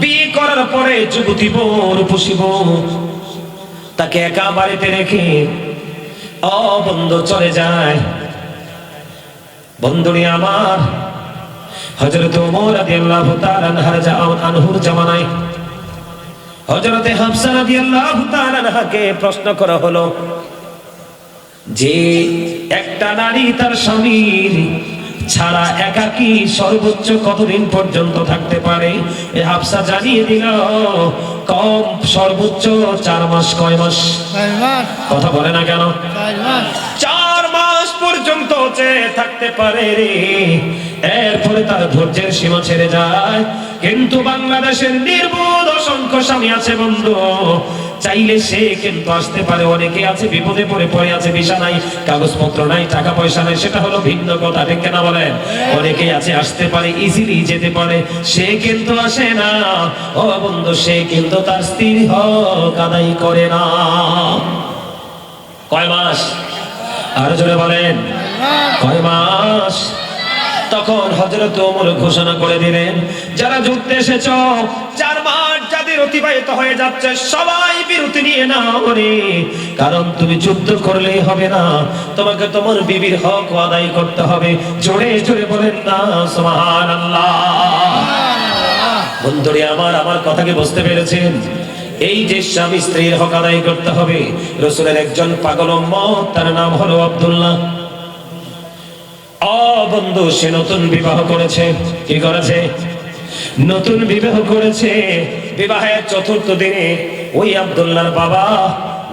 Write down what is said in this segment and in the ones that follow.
বিয়ে করার পরে যুবতী বউ রূপসী বউ তাকে একা বাড়িতে রেখে বন্ধু চলে যায়। বন্ধুরি আমার, হযরত ওমর রাদিয়াল্লাহু তাআলা আনহুর জামানায় হযরতে হাফসা রাদিয়াল্লাহু তাআলা আনহাকে প্রশ্ন করা হলো যে একটা নারী তার স্বামীর ছাড়া একাকী সর্বোচ্চ কতদিন পর্যন্ত থাকতে পারে? হাফসা জানিয়ে দিল, কম সর্বোচ্চ 4 মাস। কয় মাস? কথা বলে না কেন? 4 মাস পর্যন্ত যে থাকতে পারে রে, এরপরে তার ধৈর্যের সীমা ছেড়ে যায়। কিন্তু বাংলাদেশের নির্বোধ অসংখ্য স্বামী আছে বন্ধু, চাইলে সে কিন্তু আসতে পারে। অনেকে আছে বিপদে পড়ে আছে, বিছানায় কাগজপত্র নাই, টাকা পয়সা নাই, সেটা হলো ভিন্ন কথা, ঠিক না বলেন? অনেকে আছে আসতে পারে, ইজিলি যেতে পারে, সে কিন্তু আসে না। ও বন্ধু, সে কিন্তু তার স্ত্রীর হক আদায় করে না। কয় মাস? আর জোরে বলেন, কয় মাস? তখন হযরত ওমর ঘোষণা করে দিলেন, যারা যুদ্ধে এসেছো, 4 মাস যাদের অতিবাহিত হয়ে যাচ্ছে, সবাই বিরতি নিয়ে নাও রে। কারণ তুমি যুদ্ধ করলেই হবে না, তোমাকে তোমার বিবির হক আদায় করতে হবে। জোরে জোরে বলেন না সুবহানাল্লাহ। বন্ধুরে আমার কথাকে বুঝতে পেরেছেন? এই যে স্বামী স্ত্রীর হক আদায় করতে হবে, রাসূলের একজন পাগল উম্মত, তার নাম হলো আব্দুল্লাহ। বন্ধু, সে নতুন বিবাহ করেছে। কি করেছে? নতুন বিবাহ করেছে। বিবাহের 4র্থ দিনে ওই আব্দুল্লাহর বাবা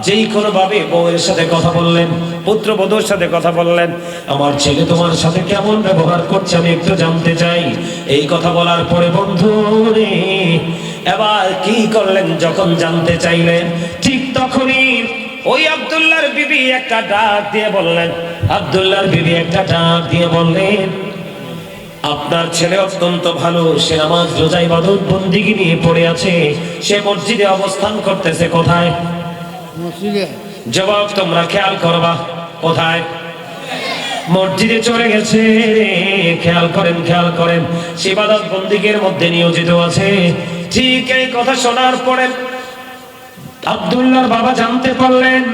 যেই কোনো ভাবে বউয়ের সাথে কথা বললেন, পুত্রবধূর সাথে কথা বললেন, আমার ছেলে তোমার সাথে কেমন ব্যবহার করছে আমি একটু জানতে চাই। এই কথা বলার পরে বন্ধু রে, এবার কি করলেন? যখন জানতে চাইলেন, ঠিক তখনই ওই আব্দুল্লাহর বিবি একটা ডাক দিয়ে বললেন, আপনার ছেলে অত্যন্ত ভালো, সে নামাজ রোজা ইবাদত বন্দেগী নিয়ে পড়ে আছে, সে মসজিদে অবস্থান করতেছে। কোথায়? মসজিদে। জবাব তোমরা খেয়াল করবা, কোথায়? মসজিদে চলে গেছে। খেয়াল করেন, সে ইবাদত বন্দেগীর মধ্যে নিয়োজিত আছে। ঠিক এই কথা শোনার পরে আব্দুল্লাহর বাবা জানতে পারলেন,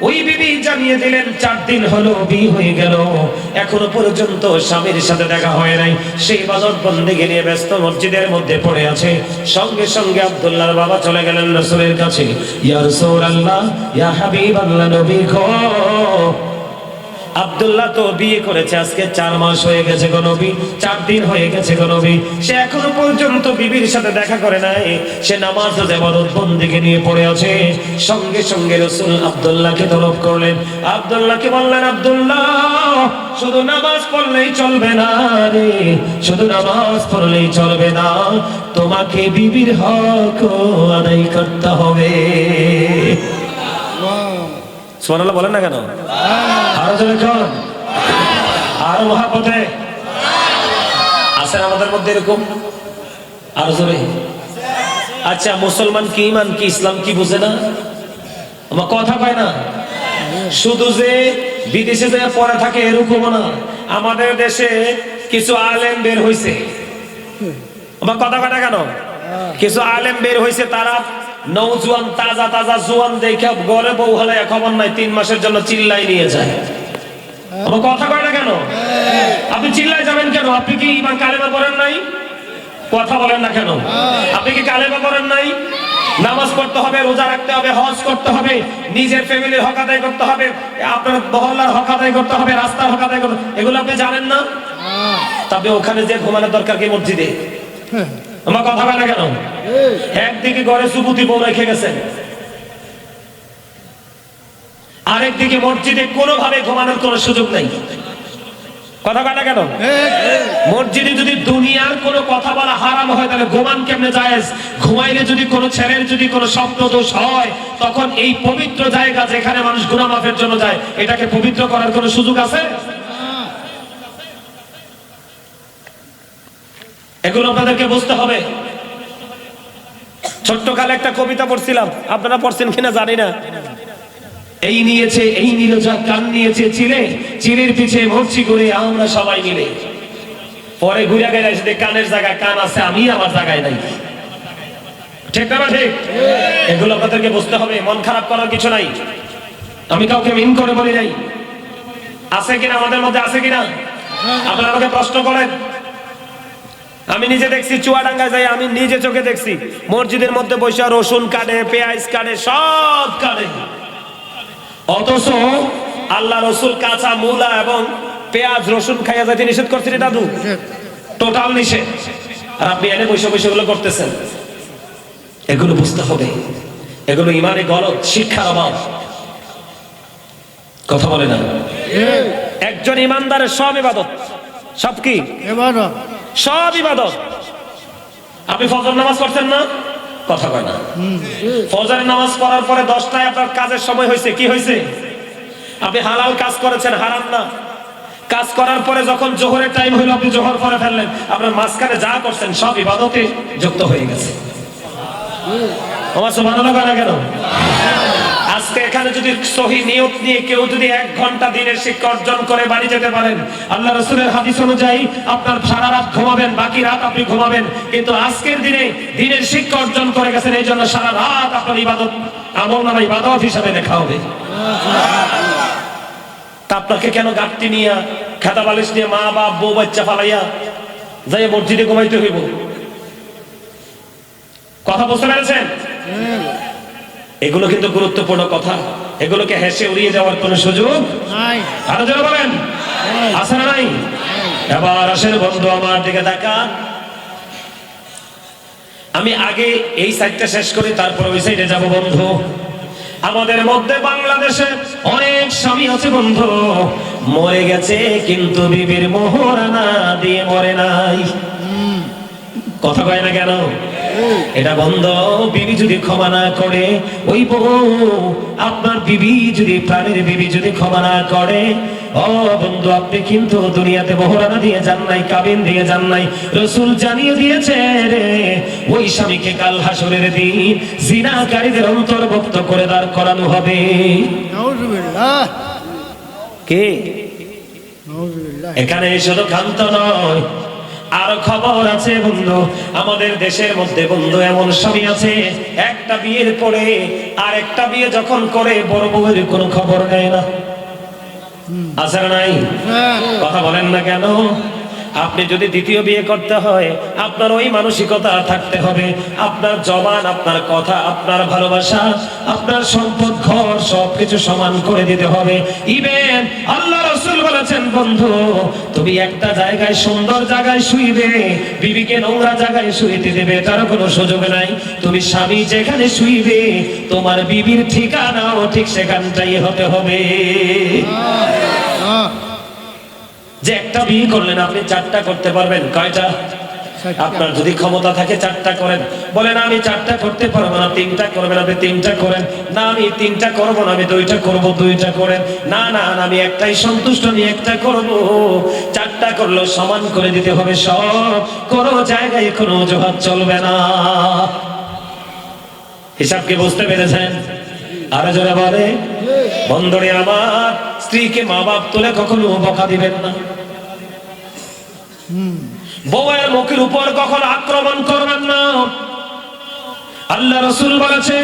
ওই বিবি জানিয়ে দিলেন 4 দিন হলো বিয়ে হয়ে গেল, এখনো পর্যন্ত স্বামীর সাথে দেখা হয় নাই, সেই ইবাদত বন্দেগী নিয়ে ব্যস্ত মসজিদের মধ্যে পড়ে আছে। সঙ্গে সঙ্গে আব্দুল্লাহর বাবা চলে গেলেন রাসূলের কাছে। ইয়া রাসূলুল্লাহ, ইয়া হাবিবাল্লাহ, নবী গো, আব্দুল্লাহ তো বিয়ে করেছে, আজকে 4 মাস হয়ে গেছে গো নবী, 4 দিন হয়ে গেছে গো নবী, সে এখনো পর্যন্ত বিবির সাথে দেখা করে নাই, সে নামাজ ও ইবাদত বন্দেগী নিয়ে পড়ে আছে। সঙ্গে সঙ্গে রাসূল আব্দুল্লাহকে তলব করলেন। আব্দুল্লাহকে বললেন, আব্দুল্লাহ, শুধু নামাজ পড়লেই চলবে না রে, শুধু নামাজ পড়লেই চলবে না, তোমাকে বিবির হক আদায় করতে হবে। সুবহানাল্লাহ বলেন না কেন? আরো জোরে কোন, আরো মহাপতে আছেন আমাদের মধ্যে এরকম? আরো জোরে। আচ্ছা, মুসলমান কি, ইমান কি, ইসলাম কি বুঝে না? আমার কথা কয় না। শুধু যে বিদেশে যে পড়ে থাকে এরকম না, আমাদের দেশে কিছু আলেম বের হইছে। আমার কথা কয় না কেন? কিছু আলেম বের হইছে, তারা নওজোয়ান তাজা জোয়ান দেখে ঘরে বউ হলে খবর নাই, 3 মাসের জন্য চিল্লাই নিয়ে যায়। আমার কথা কয় না কেন? আপনি চিল্লাই যাবেন কেন? আপনি কি ইমান কালেমা পড়েন নাই? কথা বলেন না কেন? আপনি কি কালেমা পড়েন নাই? নামাজ পড়তে হবে, রোজা রাখতে হবে, হজ করতে হবে, নিজের ফ্যামিলির হক আদায় করতে হবে, আপনার মহল্লার হক আদায় করতে হবে, রাস্তার হক আদায় করতে, এগুলো আপনি জানেন না? তবে ওখানে যে ঘুমানোর দরকার কি মসজিদে? আমার কথা বলে না কেন? একদিকে ঘরে সুবুতি বউ রেখে গেছেন, আরেকদিকে মসজিদে কোনোভাবে ঘুমানোর কোনো সুযোগ নেই। কথা বলে না কেন? মসজিদে যদি দুনিয়ার কোনো কথা বলা হারাম হয়, তাহলে ঘুমান কেমনে জায়েজ? ঘুমাইলে যদি কোনো ছেলের যদি কোনো স্বপ্ন দোষ হয়, তখন এই পবিত্র জায়গা যেখানে মানুষ গুনাহ মাফের জন্য যায়, এটাকে পবিত্র করার কোনো সুযোগ আছে? এগুলো আপনাদেরকে বুঝতে হবে। ছোট্টকালে একটা কবিতা পড়ছিলাম, আপনারা পড়ছেন কিনা জানি না। এই নিয়েছে, এই নিল যা, কান নিয়েছে চিলে, চিলের পিছে মরছি করে আমরা সবাই মিলে। পরে ঘুরে গেলে কানের জায়গায় কান আছে, আমি আমার জায়গায় নাই। ঠিক না ঠিক? এগুলো আপনাদেরকে বুঝতে হবে, মন খারাপ করার কিছু নাই। আমি কাউকে মিন করে বলি নাই। আছে কিনা আমাদের মধ্যে, আছে কিনা? আপনারা আমাকে প্রশ্ন করেন। আমি নিজে দেখছি, চুয়াডাঙ্গায় যাই, আমি নিজে চোখে দেখছি মসজিদের মধ্যে বসে রসুন কাটে, পেঁয়াজ কাটে, সব কাটে। অথচ আল্লাহ রসুল কাঁচা মূলা এবং পেঁয়াজ রসুন খাইয়া যাইতে নিষেধ করছেন, দাদু টোটাল নিষেধ। আর আপনি এনে বসে বসে এগুলো করতেছেন। এগুলো বুঝতে হবে, এগুলো ইমানে গলত, শিক্ষার অভাব। কথা বলে না? একজন ইমানদারের সব ইবাদত, সব কি ইবাদত, সব ইবাদত। আপনি ফজর নামাজ পড়ছেন না? কথা কয় না। ফজরের নামাজ পড়ার পরে 10টায় আপনার কাজের সময় হয়েছে, কি হয়েছে? আপনি হালাল কাজ করেছেন, হারাম না। কাজ করার পরে যখন জোহরের টাইম হইল, আপনি জোহর করে ফেললেন, আপনার মাঝখানে যা করছেন সব ইবাদতে যুক্ত হয়ে গেছে। আমার সুবহানাল্লাহ না কেন? আজকে এখানে যদি সহি নিয়ত নিয়ে কেউ যদি 1 ঘন্টা দিনের শিক্ষা অর্জন করে বাড়ি যেতে পারেন, আল্লাহ রাসূলের হাদিস অনুযায়ী আপনার সারা রাত ঘুমাবেন, বাকি রাত আপনি ঘুমাবেন। কিন্তু আজকের দিনে দিনের শিক্ষা অর্জন করে গেছেন, এই জন্য সারা রাত আপনার ইবাদত আমলনামা ইবাদত হিসাবে লেখা হবে। তা আপনাকে কেন গাঁটটি নিয়ে, খাতা বালিশ নিয়ে, মা বাপ বউ বাচ্চা ফালাইয়া যাই মসজিদে ঘুমাইতে হইব? কথা বুঝতে পেরেছেন? এগুলো কিন্তু গুরুত্বপূর্ণ কথা। এগুলোকে হেসে উড়িয়ে যাওয়ার কোন সুযোগ নাই। আরো যারা বলেন আছে না নাই? এবার আসেন বন্ধু আমার দিকে তাকান। আমি আগে এই সাইডটা শেষ করি, তারপর ওই সাইডে যাব বন্ধু। আমাদের মধ্যে বাংলাদেশে অনেক স্বামী আছে বন্ধু, মরে গেছে কিন্তু বিবির মোহরানা দিয়ে মরে নাই। কথা কয় না কেন? এটা বন্ধ। বিবি যদি ক্ষমা না করে, ওই বউ আপনার বিবি যদি, প্রাণের বিবি যদি ক্ষমা না করে, ও বন্ধু আপনি কিন্তু দুনিয়াতে মোহরানা দিয়ে যান নাই, কাবিন দিয়ে যান নাই। রাসূল জানিয়ে দিয়েছে রে, ওই স্বামীকে কাল হাসরের দিন জিনাকারীদের অন্তর্ভুক্ত করে দাঁড় করানো হবে। নাউযুবিল্লাহ। কে? নাউযুবিল্লাহ। এখানে শুধু ক্ষান্ত নয়, আর খবর আছে বন্ধু, আমাদের দেশের মধ্যে বন্ধু এমন স্বামী আছে, একটা বিয়ের পরে আর একটা বিয়ে যখন করে বড় বউয়ের কোনো খবর নেয় না। আছে না নাই? কথা বলেন না কেন? আপনি যদি দ্বিতীয় বিয়ে করতে হয়, আপনার ওই মানসিকতা থাকতে হবে। আপনার জবান, আপনার কথা, আপনার ভালোবাসা, আপনার সম্পদ, ঘর সবকিছু সমান করে দিতে হবে। ইভেন আল্লাহ রাসূল বলেছেন বন্ধু, তুমি একটা জায়গায়, সুন্দর জায়গায় শুইবে, বিবিকে নোংরা জায়গায় শুইতে দেবে তার কোনো সুযোগ নাই। তুমি স্বামী যেখানে শুইবে, তোমার বিবির ঠিকানাও ঠিক সেখানটাই হতে হবে। যে একটা বিয়ে করলেন, আপনি 4টা করতে পারবেন। কয়টা? আপনার যদি ক্ষমতা থাকে 4টা করেন। বলেন আমি 4টা করতে পারবো না, 3টা করবেন। আপনি 3টা করেন। না আমি 3টা করবো না, আমি 2টা করবো। 2টা করেন। না না আমি একটাই সন্তুষ্ট, আমি একটা করবো। 4টা করলেও সমান করে দিতে হবে সব, কোনো জায়গায় কোনো অজুহাত চলবে না। হিসাবকে বুঝতে পেরেছেন? আরো জোরে বলে বন্ধুরে আমার, স্ত্রীকে মা বাপ তুলে কখনো বকা দিবেন না। বউয়ের মুখের উপর কখনো আক্রমণ করবেন না। আল্লাহ রাসূল বলেছে,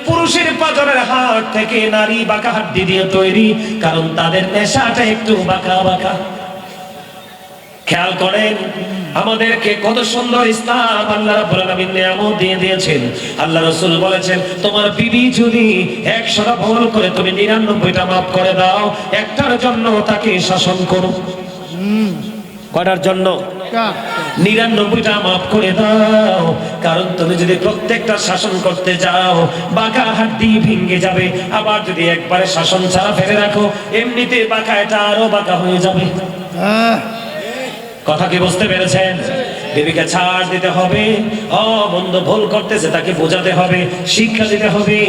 পুরুষের পাজরের হাড় থেকে নারী বাঁকা হাড্ডি দিয়ে তৈরি, কারণ তাদের নেশাটা একটু বাঁকা বাঁকা। খেয়াল করেন আমাদেরকে কত সুন্দর ইসলাম আল্লাহ রাব্বুল আলামিন নিয়ামত দিয়ে দিয়েছেন। আল্লাহ রাসূল বলেছেন, তোমার বিবি যদি 100টা ভুল করে, তুমি 99টা মাফ করে দাও, একটার জন্য তাকে শাসন করো। কয়টার জন্য? 99টা মাফ করে দাও। কারণ তুমি যদি প্রত্যেকটা শাসন করতে যাও, বাঁকা হাড্ডি ভেঙে যাবে। আবার যদি একবারে শাসন ছাড়া ফেলে রাখো, এমনিতে বাঁকা এটা আরো বাঁকা হয়ে যাবে। কথা কি বুঝতে পেরেছেন? বিবিকে ছাড় দিতে হবে। ও বন্ধু ভুল করতেছে, তাকে বোঝাতে হবে, শিক্ষা দিতে হবে।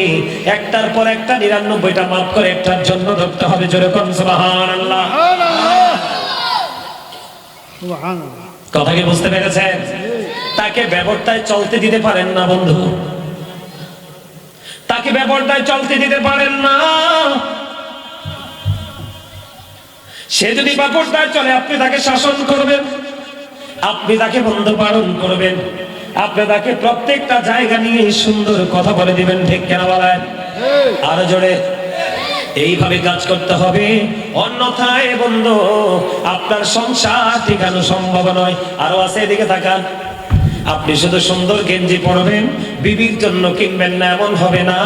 একটার পর একটা 99টা মাফ করে একটার জন্য ধরতে হবে। জোরে কোন সুবহানাল্লাহ। কথা কি বুঝতে পেরেছেন? তাকে ব্যবস্থায় চলতে দিতে পারেন না বন্ধু, তাকে ব্যবস্থায় চলতে দিতে পারেন না। সে যদি ব্যবস্থায় চলে, আপনি তাকে শাসন করবেন, আপনি তাকে বন্ধ পালন করবেন। আপনি তাকে প্রত্যেকটা জায়গা নিয়ে সুন্দর কথা বলে দিবেন, ঠিক কেন বলেন? আরো জোরে। এইভাবে কাজ করতে হবে, অন্যথায় বন্ধু আপনার সংসার টিকানো সম্ভব নয়। আরো আছে, এদিকে তাকান। আপনি শুধু সুন্দর গেঞ্জি পরবেন, বিবির জন্য কিনবেন না এমন হবে না।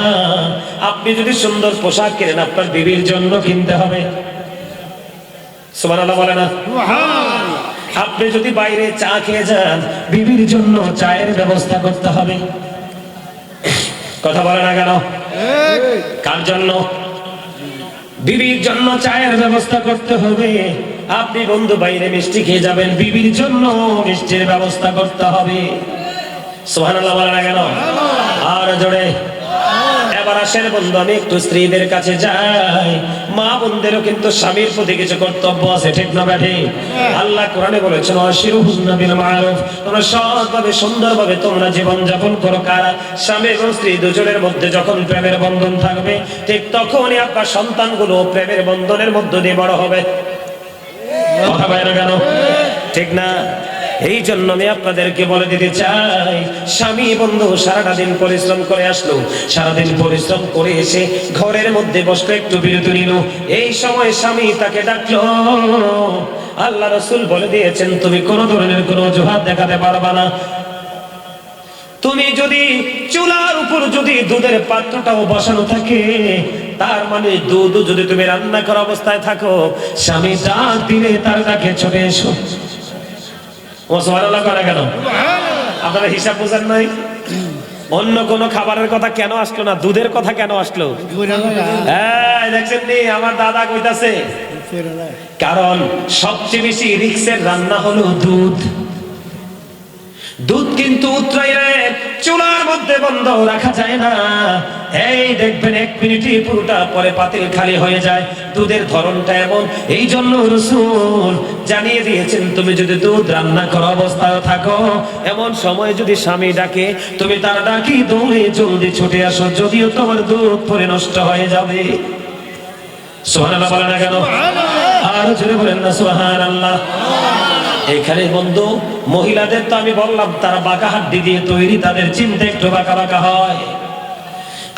আপনি যদি সুন্দর পোশাক কেনেন, আপনার বিবির জন্য কিনতে হবে। সুবহানাল্লাহ বলে না? আপনি যদি বাইরে চা খেয়ে যান, বিবির জন্য চায়ের ব্যবস্থা করতে হবে। কথা বলে না কেন? কার জন্য? বিবির জন্য চায়ের ব্যবস্থা করতে হবে। আপনি বন্ধু বাইরে মিষ্টি খেয়ে যাবেন, বিবির জন্য মিষ্টির ব্যবস্থা করতে হবে। সুবহানাল্লাহ বলে না কেন? আর জোরে। এবার আসেন বন্ধু, আমি একটু স্ত্রীদের কাছে যাই। মা বোনদেরও কিন্তু স্বামীর প্রতি কিছু কর্তব্য আছে, ঠিক না ব্যাঠি? আল্লাহ কোরআনে বলেছেন, আশিরুহুন্না বিল মারুফ, তোমরা সৎভাবে সুন্দরভাবে তোমরা জীবন যাপন করো। কারা? স্বামী এবং স্ত্রী দুজনের মধ্যে যখন প্রেমের বন্ধন থাকবে, ঠিক তখনই আপনার সন্তানগুলো প্রেমের বন্ধনের মধ্য দিয়ে বড় হবে। কথা বলে না কেন? ঠিক না? এই জন্য আমি আপনাদেরকে বলে দিতে চাই, স্বামী বন্ধু সারাটা দিন পরিশ্রম করে আসলো, সারাদিন পরিশ্রম করে এসে ঘরের মধ্যে বসলো, একটু বিরতি নিল। এই সময় স্বামী তাকে ডাকলো। আল্লাহ রাসূল বলে দিয়েছেন, তুমি কোন ধরনের কোনো অজুহাত দেখাতে পারবা না। তুমি যদি চুলার উপর যদি দুধের পাত্রটাও বসানো থাকে, তার মানে দুধ যদি তুমি রান্না করা অবস্থায় থাকো, স্বামী ডাক দিলে তার কাছে ছুটে এসো। ও সুবহানাল্লাহ করে কেন? আপনারা হিসাব বুঝেন নাই? অন্য কোন খাবারের কথা কেন আসলো না, দুধের কথা কেন আসলো? হ্যাঁ, দেখছেন নি আমার দাদা কইতাছে, কারণ সবচেয়ে বেশি রিস্কের রান্না হলো দুধ। দুধ কিন্তু উতরাইলে চুলার মধ্যে বন্ধ রাখা যায় না। এই দেখবেন 1 মিনিটই পুরোটা, পরে পাতিল খালি হয়ে যায়। দুধের ধরনটা এমন। এই জন্য রাসূল জানিয়ে দিয়েছেন, তুমি যদি দুধ রান্না করা অবস্থায় থাকো, এমন সময় যদি স্বামী ডাকে, তুমি তার ডাকি দৌড়ে জলদি ছুটে আসো, যদিও তোমার দুধ পরে নষ্ট হয়ে যাবে। সুবহানাল্লাহ বলেন না কেন? আর জোরে বলেন না সুবহানাল্লাহ। এখানে বন্ধু মহিলাদের তো আমি বললাম, তারা বাঁকা হাড্ডি দিয়ে তৈরি, তাদের চিন্তা একটু বাঁকা বাঁকা হয়।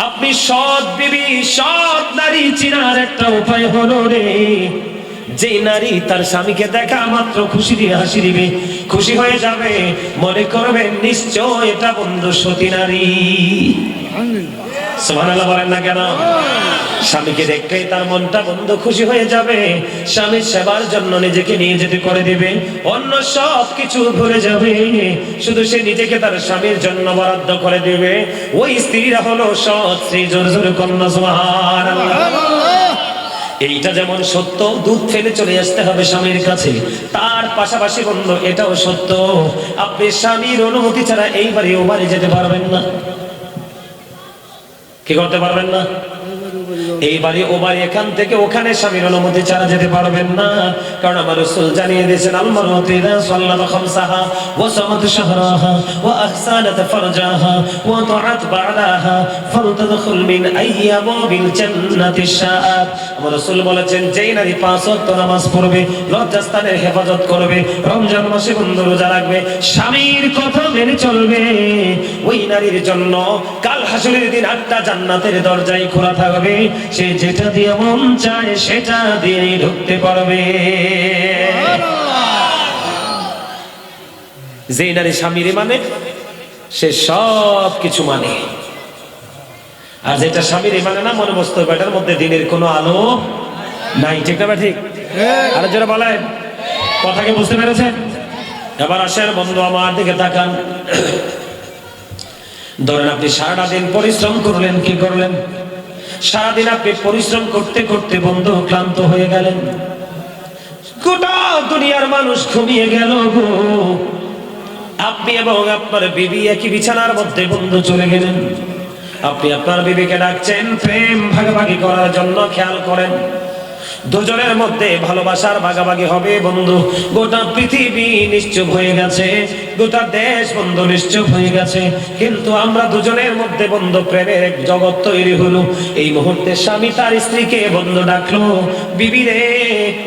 আপনি সৎ বিবি, সৎ নারী চিনার একটা উপায় হলো রে, যে নারী তার স্বামীকে দেখা মাত্র খুশি দিয়ে হাসি দিবে, খুশি হয়ে যাবে, মনে করবেন নিশ্চয় এটা বন্ধু সতী নারী। সুবহানাল্লাহ বলেন না কেন? স্বামীকে দেখলেই তার মনটা বন্ধু খুশি হয়ে যাবে, স্বামীর সেবার জন্য নিজেকে নিয়ে যেতে করে দিবে, অন্য সব কিছু ভুলে যাবে, শুধু সে নিজেকে তার স্বামীর জন্য বরাদ্দ করে দিবে। ওই স্ত্রীরা হলো সৎ স্ত্রী। জোরে জোরে কন্যা সুবহানাল্লাহ। এইটা যেমন সত্য, দুধ ফেলে চলে আসতে হবে স্বামীর কাছে, তার পাশাপাশি বন্ধু এটাও সত্য, আপনি স্বামীর অনুমতি ছাড়া এই বাড়ি ও বাড়ি যেতে পারবেন না। কি করতে পারবেন না? এই বাড়ি ও বাড়ি, এখান থেকে ওখানে স্বামীর অনুমতি ছাড়া যেতে পারবেন না। কারণ আমার রাসূল জানিয়ে দিয়েছেন, আল মারআতু ইযা সাল্লাত খামসাহা ওয়া সামাত শাহরাহা ওয়া আহসানাত ফারজাহা ওয়া তাআত বা'দাহা ফালতাদখুল মিন আইয়াবিল জান্নাতি শাআত। আমার রাসূল বলেছেন, যেই নারী 5 ওয়াক্ত নামাজ পড়বে, লজ্জাস্থানের হেফাজত করবে, রমজান মাসে বন্ধ রোজা রাখবে, স্বামীর কথা মেনে চলবে, ওই নারীর জন্য কাল হাসরের দিন 8টা জান্নাতের দরজাই খোলা থাকবে। সে যেটা দিয়ে মন চায় সেটা দিয়ে ঢুকতে পারবে। যে নারী স্বামীর মানে, সে সব কিছু মানে। আর যেটা স্বামীর মানে না, মনে বসতে হবে এটার মধ্যে দিনের কোনো আলো নাই। ঠিক না? ঠিক। আর যারা বলেন, কথাকে বুঝতে পেরেছেন? এবার আসেন বন্ধু, আমার দিকে তাকান। ধরেন আপনি সারাটা দিন পরিশ্রম করলেন, কি করলেন? সারাদিন আপনি পরিশ্রম করতে করতে বন্ধু ক্লান্ত হয়ে গেলেন, গোটা দুনিয়ার মানুষ ঘুমিয়ে গেল গো, আপনি এবং আপনার বিবি একই বিছানার মধ্যে বন্ধু চলে গেলেন। আপনি আপনার বিবিকে ডাকছেন প্রেম ভাগাভাগি করার জন্য। খেয়াল করেন, দুজনের মধ্যে ভালোবাসার ভাগাভাগি হবে বন্ধু। গোটা পৃথিবী নিশ্চুপ হয়ে গেছে, গোটা দেশ বন্ধু নিশ্চুপ হয়ে গেছে, কিন্তু আমরা দুজনের মধ্যে বন্ধু প্রেমের এক জগৎ তৈরি হলো। এই মুহূর্তে স্বামী তার স্ত্রীকে বন্ধু ডাকলো, বিবি রে,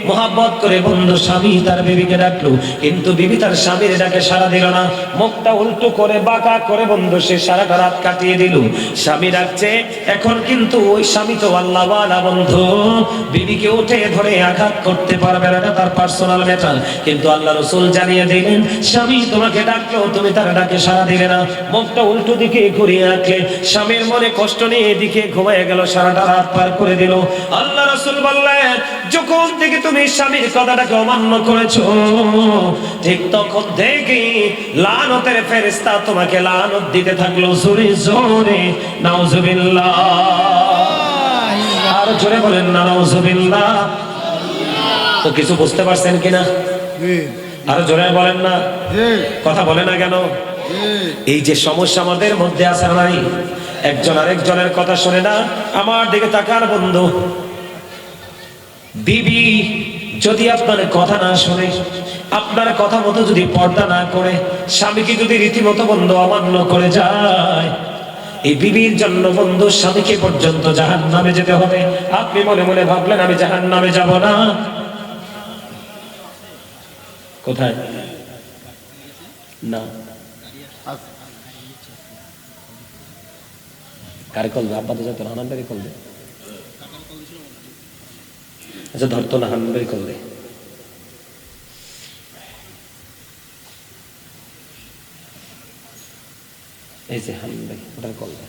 মোহাব্বত করে বন্ধু স্বামী তার বিবিকে ডাকলো, কিন্তু বিবি তার স্বামীর ডাকে সাড়া দিল না, মুখটা উল্টো করে বাঁকা করে বন্ধু সে সারাটা রাত কাটিয়ে দিল। স্বামী ডাকছে, এখন কিন্তু ওই স্বামী তো আল্লাহওয়ালা বন্ধু, বিবিকে উঠে ধরে আঘাত করতে পারবে না, এটা তার পার্সোনাল ম্যাটার। কিন্তু আল্লাহ রাসূল জানিয়ে দিলেন, স্বামী তোমাকে ডাকলো, তুমি তার ডাকে সাড়া দিলে না, মুখটা উল্টো দিকে ঘুরিয়ে রাখলে, স্বামীর মনে কষ্ট নিয়ে এদিকে ঘুমিয়ে গেল, সারাটা রাত পার করে দিল। আল্লাহ রাসূল বললেন, যখন থেকে তুমি স্বামীর কথাটাকে অমান্য করেছো, ঠিক তখন থেকে লানতের ফেরেশতা তোমাকে লানত দিতে থাকলো। জোরে জোরে নাউজুবিল্লাহ, আর জোরে বলেন না নাউজুবিল্লাহ। তো কিছু বুঝতে পারছেন কিনা? আরো জোরে বলেন না, কথা বলে না কেন? এই যে সমস্যা আমাদের মধ্যে আছে নাই, একজন আরেকজনের কথা শুনে না। আমার দিকে তাকার বন্ধু, বিবি যদি আপনার কথা না শুনে, আপনার কথা মতো যদি পর্দা না করে, স্বামীকে যদি রীতিমতো বন্ধু অমান্য করে যায়, এই বিবির জন্য বন্ধু স্বামীকে পর্যন্ত জাহান্নামে যেতে হবে। আপনি মনে মনে ভাবলেন আমি জাহান্নামে যাব না, কোথায় না, কারে কল আব্বা তো যেত হানানবাড়ি কল দে, আচ্ছা ধরতো না, হানানবাড়ি কল দে। এই যে হানানবাড়ি, ওটার কল দে,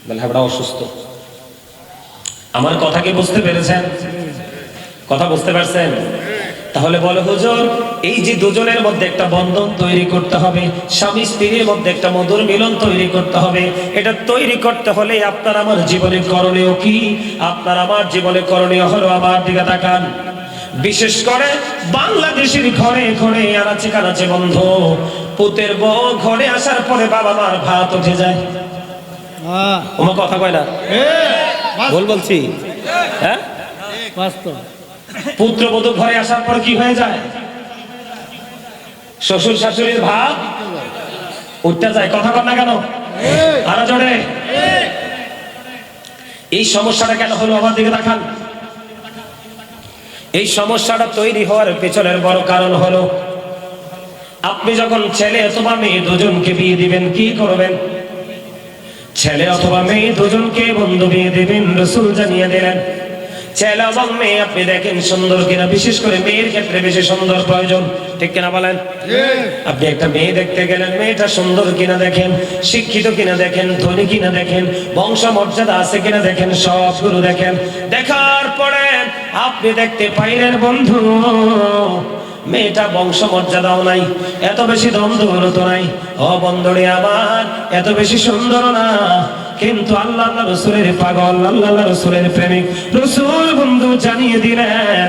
বলে হ্যাঁ অসুস্থ। আমার কথা কি বুঝতে পেরেছেন? কথা বুঝতে পারছেন? তাহলে বলে হুজুর, এই যে দুজনের মধ্যে একটা বন্ধন তৈরি করতে হবে, স্বামী স্ত্রীর মধ্যে একটা মধুর মিলন তৈরি করতে হবে, এটা তৈরি করতে হলে আপনার আমার জীবনে করণীয় কি? আপনার আমার জীবনে করণীয় হলো, আমার দিকে তাকান, বিশেষ করে বাংলাদেশের ঘরে ঘরে আনাচে কানাচে বন্ধ, পুতের বউ ঘরে আসার পরে বাবা মার ভাত উঠে যায়। ওমা কথা কয় না, ভুল বলছি? হ্যাঁ বাস্তব। পুত্রবধূ ঘরে আসার পর কি হয়ে যায়? শ্বশুর শাশুড়ির ভাব উঠতে যায়। কথা বল না কেন? আরো জোরে। এই সমস্যাটা কেন হলো? আমার দিকে দেখান। এই সমস্যাটা তৈরি হওয়ার পেছনের বড় কারণ হলো, আপনি যখন ছেলে অথবা মেয়ে দুজনকে বিয়ে দিবেন, কি করবেন? ছেলে অথবা মেয়ে দুজনকে বন্ধু বিয়ে দিবেন, রাসূল জানিয়ে দিলেন, ছেলে এবং মেয়ে আপনি দেখেন সুন্দর কিনা, বিশেষ করে মেয়ের ক্ষেত্রে বেশি সুন্দর প্রয়োজন, ঠিক কিনা বলেন? আপনি একটা মেয়ে দেখতে গেলেন, মেয়েটা সুন্দর কিনা দেখেন, শিক্ষিত কিনা দেখেন, ধনী কিনা দেখেন, বংশ মর্যাদা আছে কিনা দেখেন, সবগুলো দেখেন। দেখার পরে আপনি দেখতে পাইলেন বন্ধু, মেয়েটা বংশ মর্যাদাও নাই, এত বেশি ধন দৌলত নাই, ও বন্ধুরে আমার এত বেশি সুন্দর না, কিন্তু আল্লাহ রাসূলের পাগল, আল্লাহ রাসূলের প্রেমিক, রাসূল বন্ধু জানিয়ে দিলেন,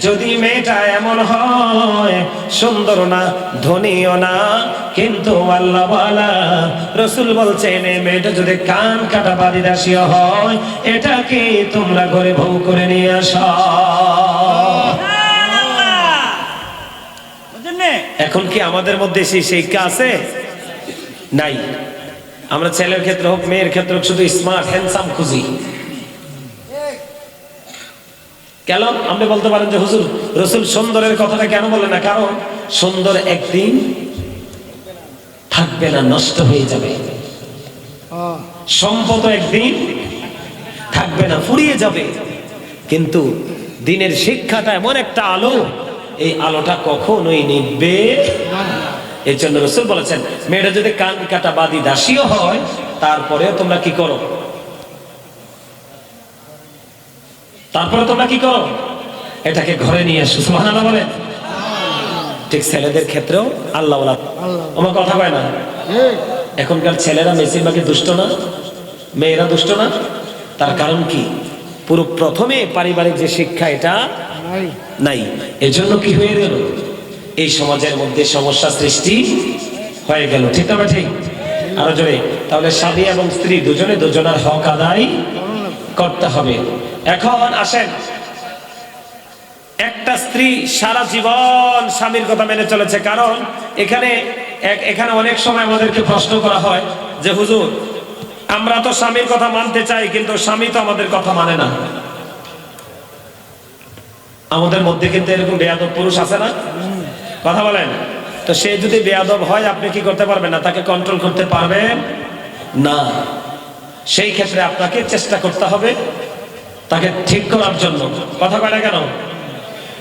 যদি মেয়েটা এমন হয়, সুন্দর না, ধনীও না, কিন্তু আল্লাহওয়ালা, রাসূল বলছেন এই মেয়েটা যদি কান কাটা বাদী দাসী হয়, এটাকে তোমরা ঘরে বউ করে নিয়ে আসো। এখন কি আমাদের মধ্যে সেই শিক্ষা আছে? নাই। আমরা ছেলের ক্ষেত্রে হোক মেয়ের ক্ষেত্রে হোক শুধু স্মার্ট হ্যান্ডসাম খুঁজি। কেন? আপনি বলতে পারেন যে হুজুর রাসূল সুন্দরের কথাটা কেন বলে না? কারণ সুন্দর একদিন থাকবে না, নষ্ট হয়ে যাবে। সম্পদ একদিন থাকবে না, ফুরিয়ে যাবে। কিন্তু দিনের শিক্ষাটা এমন একটা আলো, এই আলোটা কখনোই নিভবে না। এর জন্য রাসূল বলেছেন, মেয়েটা যদি কান কাটা বাদী দাসীও হয়, তারপরেও তোমরা কি করো? তারপরে তোমরা কি করো? এটাকে ঘরে নিয়ে আসো। সুবহানাল্লাহ বলেন। ঠিক ছেলেদের ক্ষেত্রেও আল্লাহ আমার কথা কয় না? এখনকার ছেলেরা বেশিরভাগই দুষ্ট না, মেয়েরা দুষ্ট না। তার কারণ কি? পুরো প্রথমে পারিবারিক যে শিক্ষা এটা নাই। এজন্য কি হয়ে গেল? এই সমাজের মধ্যে সমস্যা সৃষ্টি হয়ে গেল। ঠিক না? ঠিক। আরো জোরে। তাহলে স্বামী এবং স্ত্রী দুজনে দুজনের হক আদায় করতে হবে। এখন আসেন, একটা স্ত্রী সারা জীবন স্বামীর কথা মেনে চলেছে, কারণ এখানে অনেক সময় আমাদেরকে প্রশ্ন করা হয় যে হুজুর, আমরা তো স্বামীর কথা মানতে চাই, কিন্তু স্বামী তো আমাদের কথা মানে না। আমাদের মধ্যে কিন্তু এরকম বেয়াদব পুরুষ আছে না? কথা বলেন। তো সে যদি বেয়াদব হয়, আপনি কি করতে পারবেন না? তাকে কন্ট্রোল করতে পারবেন না। সেই ক্ষেত্রে আপনাকে চেষ্টা করতে হবে তাকে ঠিক করার জন্য। কথা বলে কেন?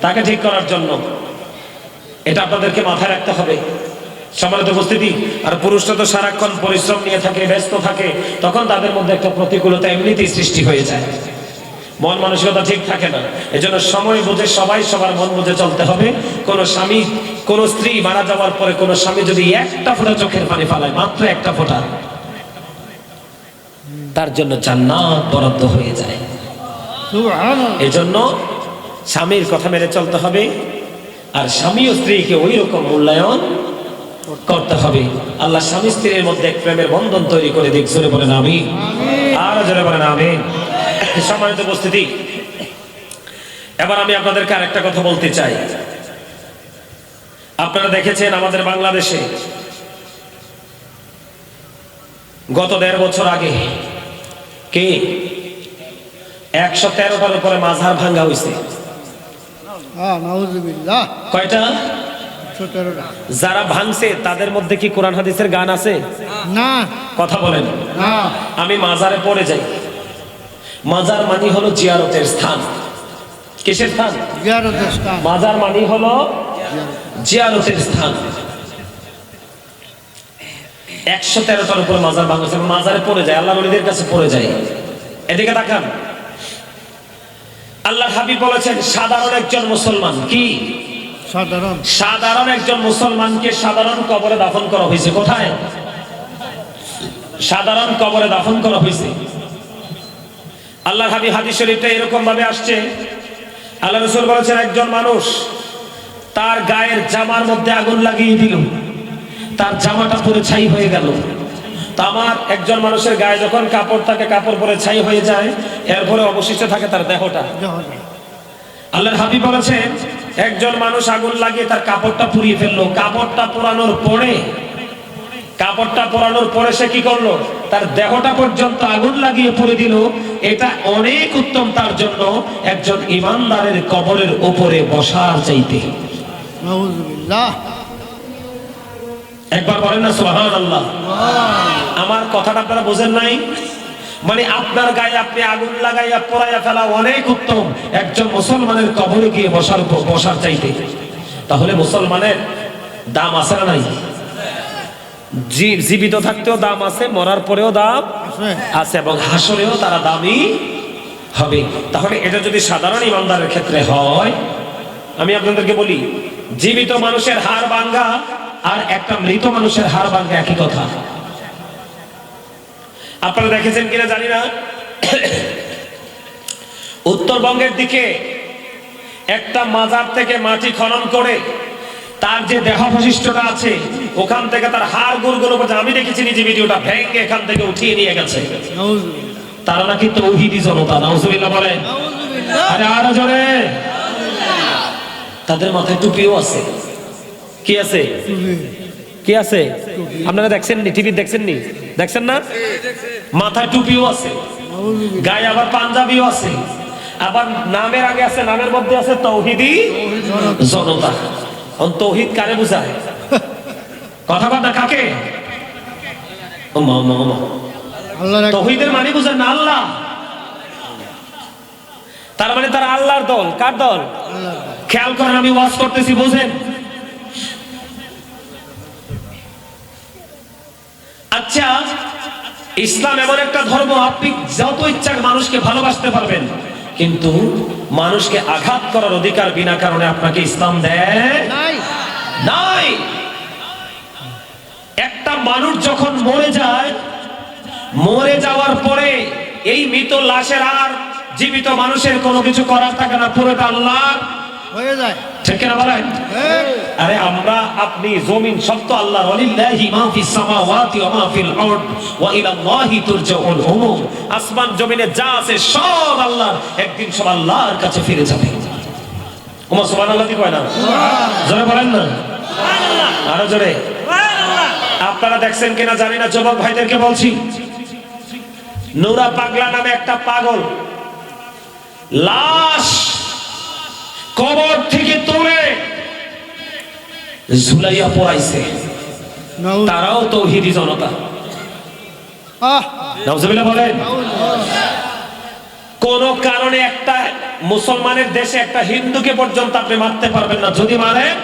তাকে ঠিক করার জন্য। এটা আপনাদেরকে মাথায় রাখতে হবে। সম্মানিত উপস্থিতি, আর পুরুষরা তো সারাক্ষণ পরিশ্রম নিয়ে থাকে, ব্যস্ত থাকে, তখন তাদের মধ্যে একটা প্রতিকূলতা এমনিতেই সৃষ্টি হয়ে যায়, মন মানসিকতা ঠিক থাকে না। এজন্য সময় বুঝে সবাই সবার মন বুঝে চলতে হবে। কোন স্বামী, কোন স্ত্রী মারা যাওয়ার পরে কোন স্বামী যদি একটা ফোঁটা চোখের পানি ফালায়, মাত্র একটা ফোঁটা, তার জন্য জান্নাত বরাদ্দ হয়ে যায়। এজন্য স্বামীর কথা মেনে চলতে হবে, আর স্বামী ও স্ত্রীকে ওই রকম মূল্যায়ন করতে হবে। আল্লাহ স্বামী স্ত্রীর মধ্যে এক প্রেমের বন্ধন তৈরি করে দিক। জোরে বলেন আমিন, আর জোরে বলেন আমিন। সম্মানিত উপস্থিতি, এবার আমি আপনাদেরকে আরেকটা কথা বলতে চাই। আপনারা দেখেছেন আমাদের বাংলাদেশে গত 1.5 বছর আগে কে 113টার উপরে মাজার ভাঙ্গা হয়েছে। কয়টা? যারা ভাঙছে তাদের মধ্যে কি কোরআন হাদিসের গান আছে? না। কথা বলেন না। আমি মাজারে পড়ে যাই। মাজার মানি হলো জিয়ারতের স্থান। কিসের স্থান? জিয়ারতের স্থান। মাজার মানি হলো জিয়ারতের স্থান। 113টার উপর মাজার ভাঙছে, মাজারে পড়ে যায়, আল্লাহর ওলিদের কাছে পড়ে যায়। এদিকে তাকান, আল্লাহর হাবিব বলেছেন সাধারণ একজন মুসলমান, কি সাধারণ একজন মুসলমানকে সাধারণ কবরে দাফন করা হয়েছে। কোথায়? সাধারণ কবরে দাফন করা হয়েছে। আল্লাহর হাবিব হাদিস শরীফটা এরকম ভাবে আসছে, আল্লাহ রাসূল বলেছেন একজন মানুষ তার গায়ের জামার মধ্যে আগুন লাগিয়ে দিল, তার জামাটা পুরো ছাই হয়ে গেল। তা আমার একজন মানুষের গায়ে যখন কাপড় থাকে, কাপড় পরে ছাই হয়ে যায়, এরপরে অবশিষ্ট থাকে তার দেহটা। আল্লাহর হাবিব বলেছেন একজন মানুষ আগুন লাগিয়ে তার কাপড়টা পুড়িয়ে ফেললো। কাপড়টা পোড়ানোর পরে সে কি করলো? তার দেহটা পর্যন্ত আগুন লাগিয়ে পুড়ে দিল। এটা অনেক উত্তম তার জন্য একজন ইমানদারের কবরের উপরে বসার চাইতে। একবার বলেন না সুবহানাল্লাহ। আমার কথাটা আপনারা বোঝেন নাই? মানে আপনার গায়ে আপনি আগুন লাগাইয়া পোড়াইয়া ফেলা অনেক উত্তম একজন মুসলমানের কবরে গিয়ে বসার চাইতে। তাহলে মুসলমানের দাম আছে না নাই? জীবিত থাকতেও দাম আছে, মরার পরেও দাম আছে, এবং হাসরেও তারা দামি হবে। তাহলে এটা যদি সাধারণ ইমানদারের ক্ষেত্রে হয়, আমি আপনাদেরকে বলি, জীবিত মানুষের হাড় ভাঙ্গা আর একটা মৃত মানুষের হাড় ভাঙ্গা একই কথা। আপনারা দেখেছেন কিনা জানি না, উত্তরবঙ্গের দিকে একটা মাজার থেকে মাটি খনন করে তার যে দেহাবশিষ্টটা আছে ওখান থেকে তার হাড় গুড়গুলো, আমি দেখেছি নিজে ভিডিওটা, ভেঙে এখান থেকে উঠিয়ে নিয়ে গেছে। তারা নাকি তৌহিদি জনতা। নাউজুবিল্লাহ বলেন। আরে আরো জোরে। তাদের মাথায় টুপিও আছে। কি আছে? কি আছে? আপনারা দেখছেন নি? টিভি দেখছেন নি? দেখছেন না? মাথায় টুপিও আছে, গায়ে আবার পাঞ্জাবিও আছে, আবার নামের আগে আছে, নামের মধ্যে আছে তৌহিদি জনতা। তৌহিদ কারে বুঝায়? কথাবার্তা কাকে? তৌহিদের মানে বুঝেন না আল্লাহ। তার মানে তারা আল্লাহর দল। কার দল? খেয়াল করেন, আমি ওয়াজ করতেছি, বুঝেন। আচ্ছা, ইসলাম এমন একটা ধর্ম, আপনি যত ইচ্ছা মানুষকে ভালোবাসতে পারবেন, কিন্তু মানুষকে আঘাত করার অধিকার বিনা কারণে আপনাকে ইসলাম দেয় নাই। একটা মানুষ যখন মরে যায়, মরে যাওয়ার পরে এই মৃত লাশের আর জীবিত মানুষের কোনো কিছু করার থাকে না, পুরোটা আল্লাহর হয়ে যায়। ঠিক না বলেন? আরে আমরা আপনি জমিন সব তো আল্লাহর। ওয়ালিল্লাহি মা ফিস সামাওয়াতি ওয়া মা ফিল আরদ ওয়া ইলাল্লাহি তুরজাউল উমুর। আসমান জমিনে যা আছে সব আল্লাহর, একদিন সব আল্লাহর কাছে ফিরে যাবে। ওমা সুবহানাল্লাহ কি কয় না? জোরে বলেন না, আরো জোরে। আপনারা দেখছেন কিনা জানি না, যুবক ভাইদেরকে বলছি, নুরা পাগলা নামে একটা পাগল লাশ কবর থেকে তুলে ঝুলাইয়া পড়াইছে। তারাও তৌহিদি জনতা। নাউজুবিল্লাহ বলেন। কোন কারণে একটা মুসলমানের দেশে একটা হিন্দুকে পর্যন্ত আপনি মারতে পারবেন না। যদি মারেন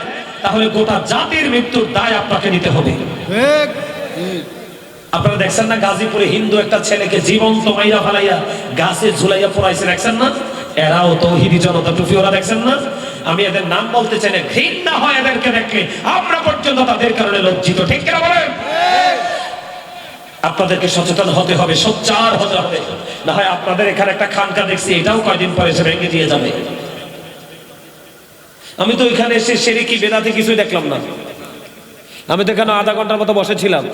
তাহলে গোটা জাতির মৃত্যুর দায় আপনাকে নিতে হবে। আপনারা দেখছেন না, গাজীপুরে হিন্দু একটা ছেলেকে জীবন্ত মাইরা ফালাইয়া গাছে ঝুলাইয়া পড়াইছে, দেখছেন না? এরাও তৌহিদি জনতা, টুপি ওরা, দেখছেন না? আমি এদের নাম বলতে চাই না, ঘৃণা হয় এদেরকে দেখলে। আমরা পর্যন্ত তাদের কারণে লজ্জিত, ঠিক কিনা বলেন? আপনাদেরকে সচেতন হতে হবে, সোচ্চার হতে হবে, না হয় আপনাদের এখানে একটা খানকা দেখছি, এটাও কয়দিন পরে সে ভেঙে দিয়ে যাবে। আমি তো এখানে এসে শিরকি বেদাতি কিছুই দেখলাম না। আমি তো এখানে আধা ঘন্টার মতো বসেছিলাম,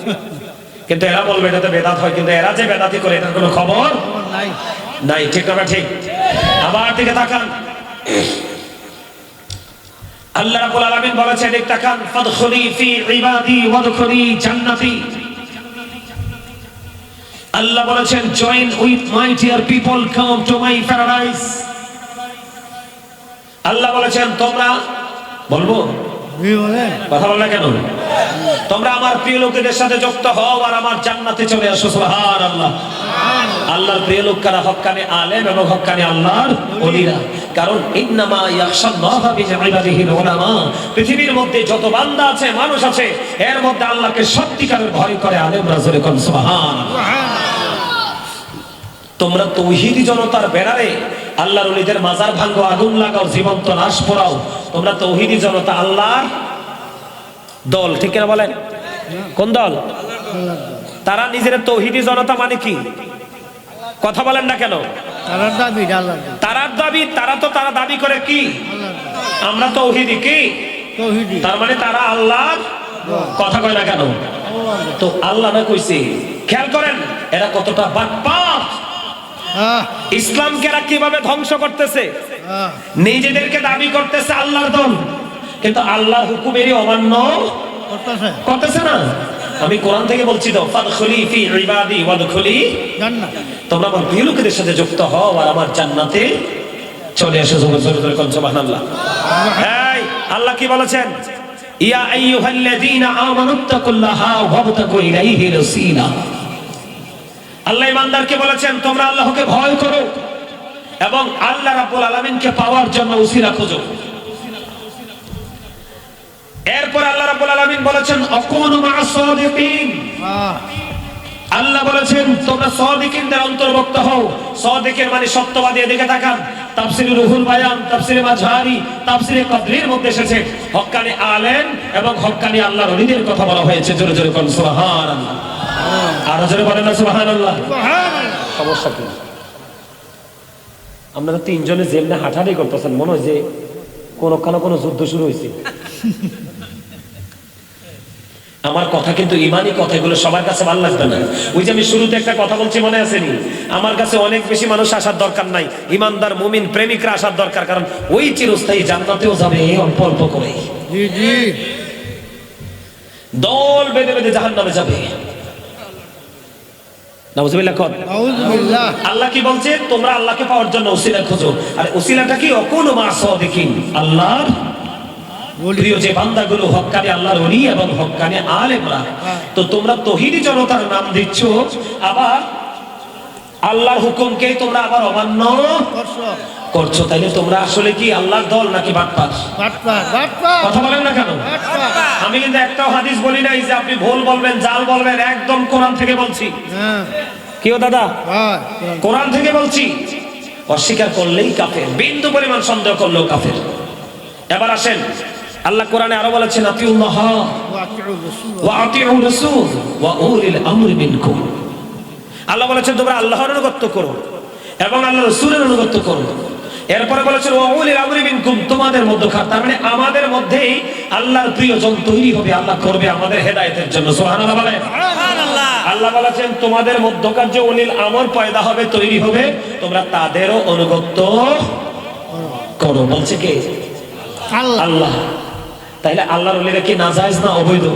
কিন্তু এরা বলবে এটাতে বেদাত হয়, কিন্তু এরা যে বেদাতি করে এটার কোনো খবর নাই। ঠিক না? ঠিক। আমার দিকে তাকান, আল্লাহ রাব্বুল আলামিন বলেছেন, এই তাকান, ফাদখুলি ফি ইবাদি ওয়াদখুলি জান্নাতি। আল্লাহ বলেছেন, join with my dear people, come to my paradise. আল্লাহ বলেছেন, তোমরা বলবো কথা বল না কেন? তোমরা আমার প্রিয় লোকেদের সাথে যুক্ত হও আর আমার জান্নাতে চলে আসো। সুবহানাল্লাহ। আল্লাহর প্রিয় লোক কারা? হক্কানি আলেম এবং হক্কানি আল্লাহর ওলিরা। কারণ ইন্নামা ইয়াখশাল্লাহা বিইবাদিহিল উলামা। পৃথিবীর মধ্যে যত বান্দা আছে, মানুষ আছে, এর মধ্যে আল্লাহকে সত্যিকারের ভয় করে আলেমরা। জোরে কোন সুবহানাল্লাহ। তোমরা তৌহিদি জনতার ব্যানারে আল্লাহর ওলিদের মাজার ভাঙো, আগুন লাগাও, জীবন্ত লাশ পোড়াও। তোমরা তৌহিদি জনতা, আল্লাহর দল, ঠিক কিনা বলেন? কোন দল? তারা নিজের তৌহিদি জনতা মানে কি? কথা বলেন না কেন? তারার দাবি, তারা দাবি করে কি? আমরা তৌহিদি। কি তার মানে? তারা আল্লাহর কথা কয় না কেন? তো আল্লাহ না কইছে। খেয়াল করেন এরা কতটা বাটপার। ইসলামকে এরা কিভাবে ধ্বংস করতেছে। নিজেদেরকে দাবি করতেছে আল্লাহর দল, কিন্তু আল্লাহর হুকুমেরই অমান্য করতেছে না। আমি কোরআন থেকে বলছি তো, ফাদখুলি ফি ইবাদি ওয়াদখুলি জান্নাত। তোমরা আমার প্রিয় লোকেদের সাথে যুক্ত হও আর আমার জান্নাতে চলে এসো। জোরে জোরে কোন সুবহানাল্লাহ। এই আল্লাহ কি বলেছেন? ইয়া আইয়ুহাল্লাযীনা আমানুত্তাকুল্লাহা ওয়াবতাগু ইলাইহিল ওসিলা। আল্লাহ ইমানদারকে বলেছেন, তোমরা আল্লাহকে ভয় করো এবং আল্লাহ রাব্বুল আলামিনকে পাওয়ার জন্য ওসিলা খোঁজো। এরপর আল্লাহ রাব্বুল আলামিন বলেছেন, আকুনু মা'আস সাদিকিন। আল্লাহ বলেছেন, তোমরা সাদিকিনদের অন্তর্ভুক্ত হও। সাদিকের মানে সত্যবাদী। এদিকে তাকান, তাফসীরে রুহুল বায়ান, তাফসীরে মাঝহারি, তাফসীরে কদরির মধ্যে এসেছে হক্কানি আলেম এবং হক্কানি আল্লাহর ওলিদের কথা বলা হয়েছে। জোরে জোরে কোন সুবহানাল্লাহ। আর জোরে বলেন না সুবহানাল্লাহ। সমস্যা কি? আপনারা তিনজনে জেলনে হাঁটাহাঁটি করতেছেন, মনে হয় যে কোনো যুদ্ধ শুরু হয়েছে। আমার কথা কিন্তু ইমানি কথা, এগুলো সবার কাছে ভালো লাগবে না। ওই যে আমি শুরুতে একটা কথা বলছি, মনে আছেনি? আমার কাছে অনেক বেশি মানুষ আসার দরকার নাই, ইমানদার মুমিন প্রেমিকরা আসার দরকার। কারণ ওই চিরস্থায়ী জান্নাতেও যাবে অল্প অল্প করে। দল বেঁধে বেঁধে জাহান্নামে যাবে। নাউজুবিল্লাহ। আল্লাহ কি বলছে? তোমরা আল্লাহকে পাওয়ার জন্য ওসিলা খোঁজো। আর ওসিলাটা কি? অকুনু মা'আস সাদিকিন। আল্লাহর প্রিয় যে বান্দাগুলো হক্কানি আল্লাহর ওলি এবং হক্কানি আলেমরা। তো তোমরা তৌহিদি জনতার নাম দিচ্ছ, আবার আল্লাহর হুকুমকে তোমরা আবার অমান্য করছো। তাইলে তোমরা আসলে কি আল্লাহর দল নাকি বাটপার? কথা বলেন না কেন? আমি কিন্তু একটাও হাদিস বলি নাই যে আপনি ভুল বলবেন, জাল বলবেন। একদম কোরআন থেকে বলছি। কেউ দাদা কোরআন থেকে বলছি। অস্বীকার করলেই কাফের, বিন্দু পরিমাণ সন্দেহ করলেও কাফের। এবার আসেন, আল্লাহ কোরআনে আরো বলেছেন, আতিউল্লাহ ওয়া আতিউর রাসূল ওয়া উলিল আমরি মিনকুম। আল্লাহ বলেছেন তোমরা আল্লাহর অনুগত করো এবং আল্লাহর রাসূলের অনুগত করো। এরপরে বলেছেন ওয়া উলিল আমরি মিনকুম, তোমাদের মধ্যকার। তার মানে আমাদের মধ্যেই আল্লাহর প্রিয়জন তৈরি হবে, আল্লাহ করবে আমাদের হেদায়েতের জন্য। সুবহানাল্লাহ বলেন। সুবহানাল্লাহ। আল্লাহ বলেছেন তোমাদের মধ্যকার যে উলিল আমর পয়দা হবে, তৈরি হবে, তোমরা তাদেরও অনুগত করো। বলছে কে? আল্লাহ। তাইলে আল্লাহর ওলিরা কি নাজায়েজ না অবৈধ?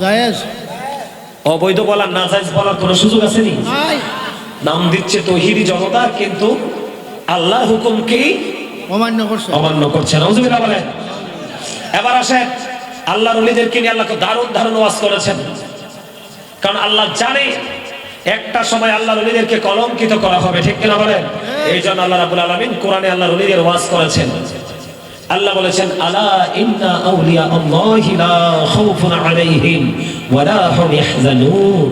জায়েজ। অবৈধ বলার নাজায়েজ বলার কোনো সুযোগ আছে নি? নাই। নাম দিচ্ছে তৌহিদি জনতা, কিন্তু আল্লাহর হুকুমকেই অমান্য করছে। নাউজুবিল্লাহ বলেন। এবার আসেন, আল্লাহর ওলিদেরকে নিয়ে আল্লাহকে দারুণ দারুণ ওয়াজ করেছেন, কারণ আল্লাহ জানে একটা সময় আল্লাহর ওলিদেরকে কলঙ্কিত করা হবে, ঠিক কিনা বলেন? এই জন্য আল্লাহ রাব্বুল আলামিন কোরআনে আল্লাহর ওলিদের ওয়াজ করেছেন। আল্লাহ বলেছেন, আলা ইন্না আউলিয়া আল্লাহি লা খাউফুন আলাইহিম ওয়া লা হুম ইয়াহজানুন।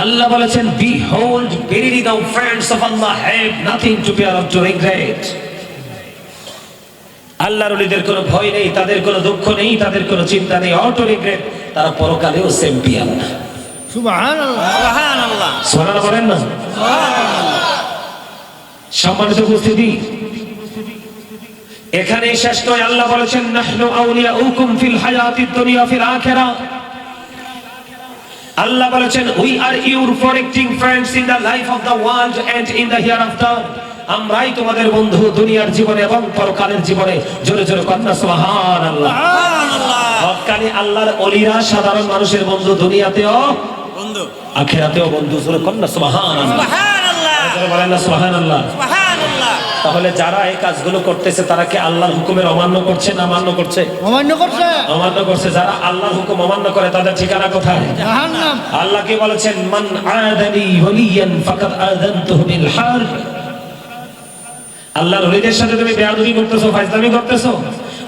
আল্লাহ বলেছেন, behold, verily the friends of Allah have nothing to bear or to regret. আল্লাহর ওলিদের কোনো ভয় নেই, তাদের কোনো দুঃখ নেই, তাদের কোনো চিন্তা নেই, অটো রিগ্রেট। তারা পরকালেও চ্যাম্পিয়ন। সুবহানাল্লাহ, সুবহানাল্লাহ, সুবহানাল্লাহ বলেন না? সম্মানিত উপস্থিতি, এখানে শেষ নয়। আল্লাহ বলেছেন, নাহনু আউলিয়াউকুম ফিল হায়াতিদ দুনিয়া ফিল আখিরাহ। আল্লাহ বলেছেন, we are your protecting friends in the life of the world and in the hereafter. আমরাই তোমাদের বন্ধু দুনিয়ার জীবনে এবং পরকালের জীবনে। জোরে জোরে কন্যা সুবহানাল্লাহ, সুবহানাল্লাহ। হক্কানি আল্লাহর ওলিরা সাধারণ মানুষের বন্ধু, দুনিয়াতেও বন্ধু, আখিরাতেও বন্ধু। জোরে কন্যা সুবহানাল্লাহ, সুবহানাল্লাহ। জোরে বলেন না সুবহানাল্লাহ, সুবহানাল্লাহ। তাহলে যারা এই কাজগুলো করতেছে তারা কি আল্লাহর হুকুমের অমান্য করছে না মান্য করছে? অমান্য করছে, অমান্য করছে। যারা আল্লাহর হুকুম অমান্য করে তাদের ঠিকানা কোথায়? জাহান্নাম। আল্লাহ কি বলেছেন, মান আদানি ওয়ালিয়ান ফাকাদ আযানতুহু বিল হারব। আল্লাহর ওলিদের সাথে তুমি বেয়াদবি করতেছো, ফাজলামি করতেছো,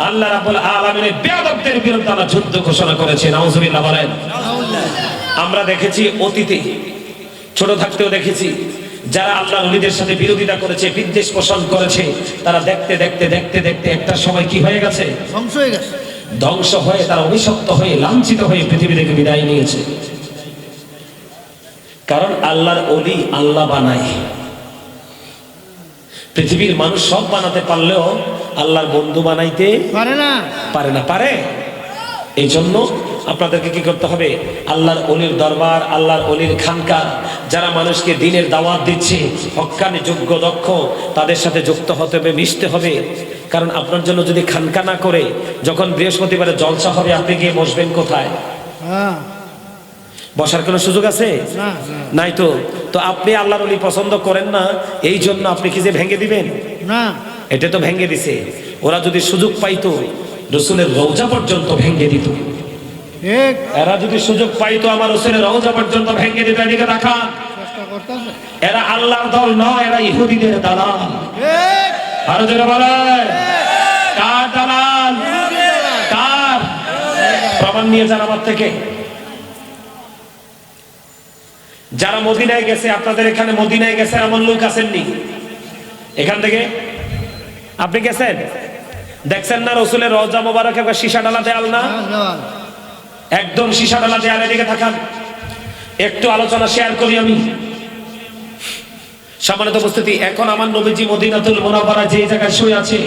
আল্লাহ রাব্বুল আলামিনের বেয়াদবদের বিরুদ্ধে আল্লাহ যুদ্ধ ঘোষণা করেছে। নাউজুবিল্লাহ বলেন। আমরা দেখেছি অতীতে, ছোট থাকতেও দেখেছি, যারা আল্লাহর ওলিদের সাথে বিরোধিতা করেছে, বিদ্বেষ পোষণ করেছে, তারা দেখতে দেখতে দেখতে দেখতে একটা সময় কি হয়ে গেছে? ধ্বংস হয়ে গেছে। ধ্বংস হয়ে তারা অভিশপ্ত হয়ে লাঞ্ছিত হয়ে পৃথিবী থেকে বিদায় নিয়েছে। কারণ আল্লাহর ওলি আল্লাহ বানায়। পৃথিবীর মানুষ সব বানাতে পারলেও আল্লাহর বন্ধু বানাইতে পারে না। পারে না। পারে। এই জন্য আপনাদেরকে কি করতে হবে? আল্লাহর ওলির দরবার, আল্লাহর ওলির খানকা, যারা মানুষকে দ্বীনের দাওয়াত দিচ্ছে, হক্কানি যোগ্য দক্ষ, তাদের সাথে যুক্ত হতে হবে, মিশতে হবে। কারণ আপনার জন্য যদি খানকা না করে, যখন বৃহস্পতিবারে জলসা হবে, আপনি গিয়ে বসবেন কোথায়? বসার কোনো সুযোগ আছে? নাই তো। তো আপনি আল্লাহর ওলি পছন্দ করেন না, এই জন্য আপনি কি যে ভেঙে দিবেন? না, এটা তো ভেঙে দিছে। ওরা যদি সুযোগ পাইতো রাসূলের রওজা পর্যন্ত ভেঙে দিত। এরা যদি সুযোগ পাইতো আমার রাসূলের রওজা পর্যন্ত ভেঙে দিত। এদিকে দেখান, এরা আল্লাহর দল নয়, এরা ইহুদিদের দালাল। আরো জোরে বলেন, কার দালাল? কার? প্রমাণ নিয়ে যান আমার থেকে। যারা মদিনায় গেছে, আপনাদের এখানে মদিনায় গেছে এমন লোক আসেননি? এখান থেকে আপনি গেছেন, দেখছেন না রাসূলের রওজা মোবারকে সীসা ডালা দেয়াল না? একদম সীসা ডালা দেয়াল। এদিকে থাকান, একটু আলোচনা শেয়ার করি আমি। সম্মানিত উপস্থিতি, এখন আমার নবীজি মদিনাতুল মুনাওয়ারা যে জায়গায় শুয়ে আছে,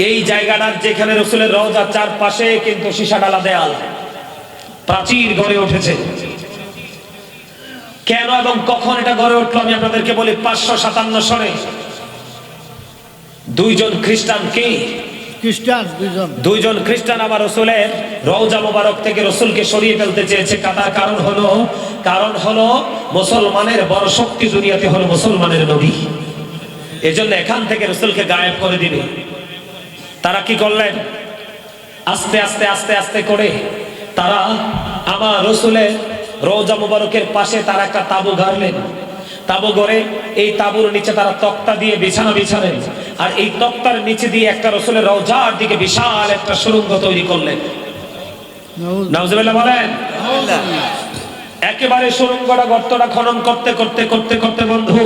এই জায়গাটার যেখানে রাসূলের রওজা, চারপাশে কিন্তু সীসা ডালা দেয়াল, প্রাচীর গড়ে উঠেছে। কেন এবং কখন এটা গড়ে উঠলো আমি আপনাদেরকে বলি। 557 সনে দুইজন খ্রিস্টান, কি খ্রিস্টান? দুইজন খ্রিস্টান আবার রাসূলের রওজা মোবারক থেকে রাসূলকে সরিয়ে ফেলতে চেয়েছে। কারণ হলো মুসলমানের বড় শক্তি দুনিয়াতে হলো মুসলমানের নবী। এজন্য এখান থেকে রাসূলকে গায়েব করে দিবে। তারা কি করলেন? আস্তে আস্তে আস্তে আস্তে করে তারা আমার রাসূলের রওজা মুবারকের পাশে তারা একটা তাবু গাড়লেন। তাবু গড়ে এই তাবুর নিচে তারা তক্তা দিয়ে বিছানা বিছালেন, আর এই তক্তার নিচে দিয়ে একটা রাসূলের রওজার দিকে বিশাল একটা সুড়ঙ্গ তৈরি করলেন। নাউজুবিল্লাহ বলেন। একেবারে সুড়ঙ্গটা, গর্তটা খনন করতে করতে করতে করতে বন্ধু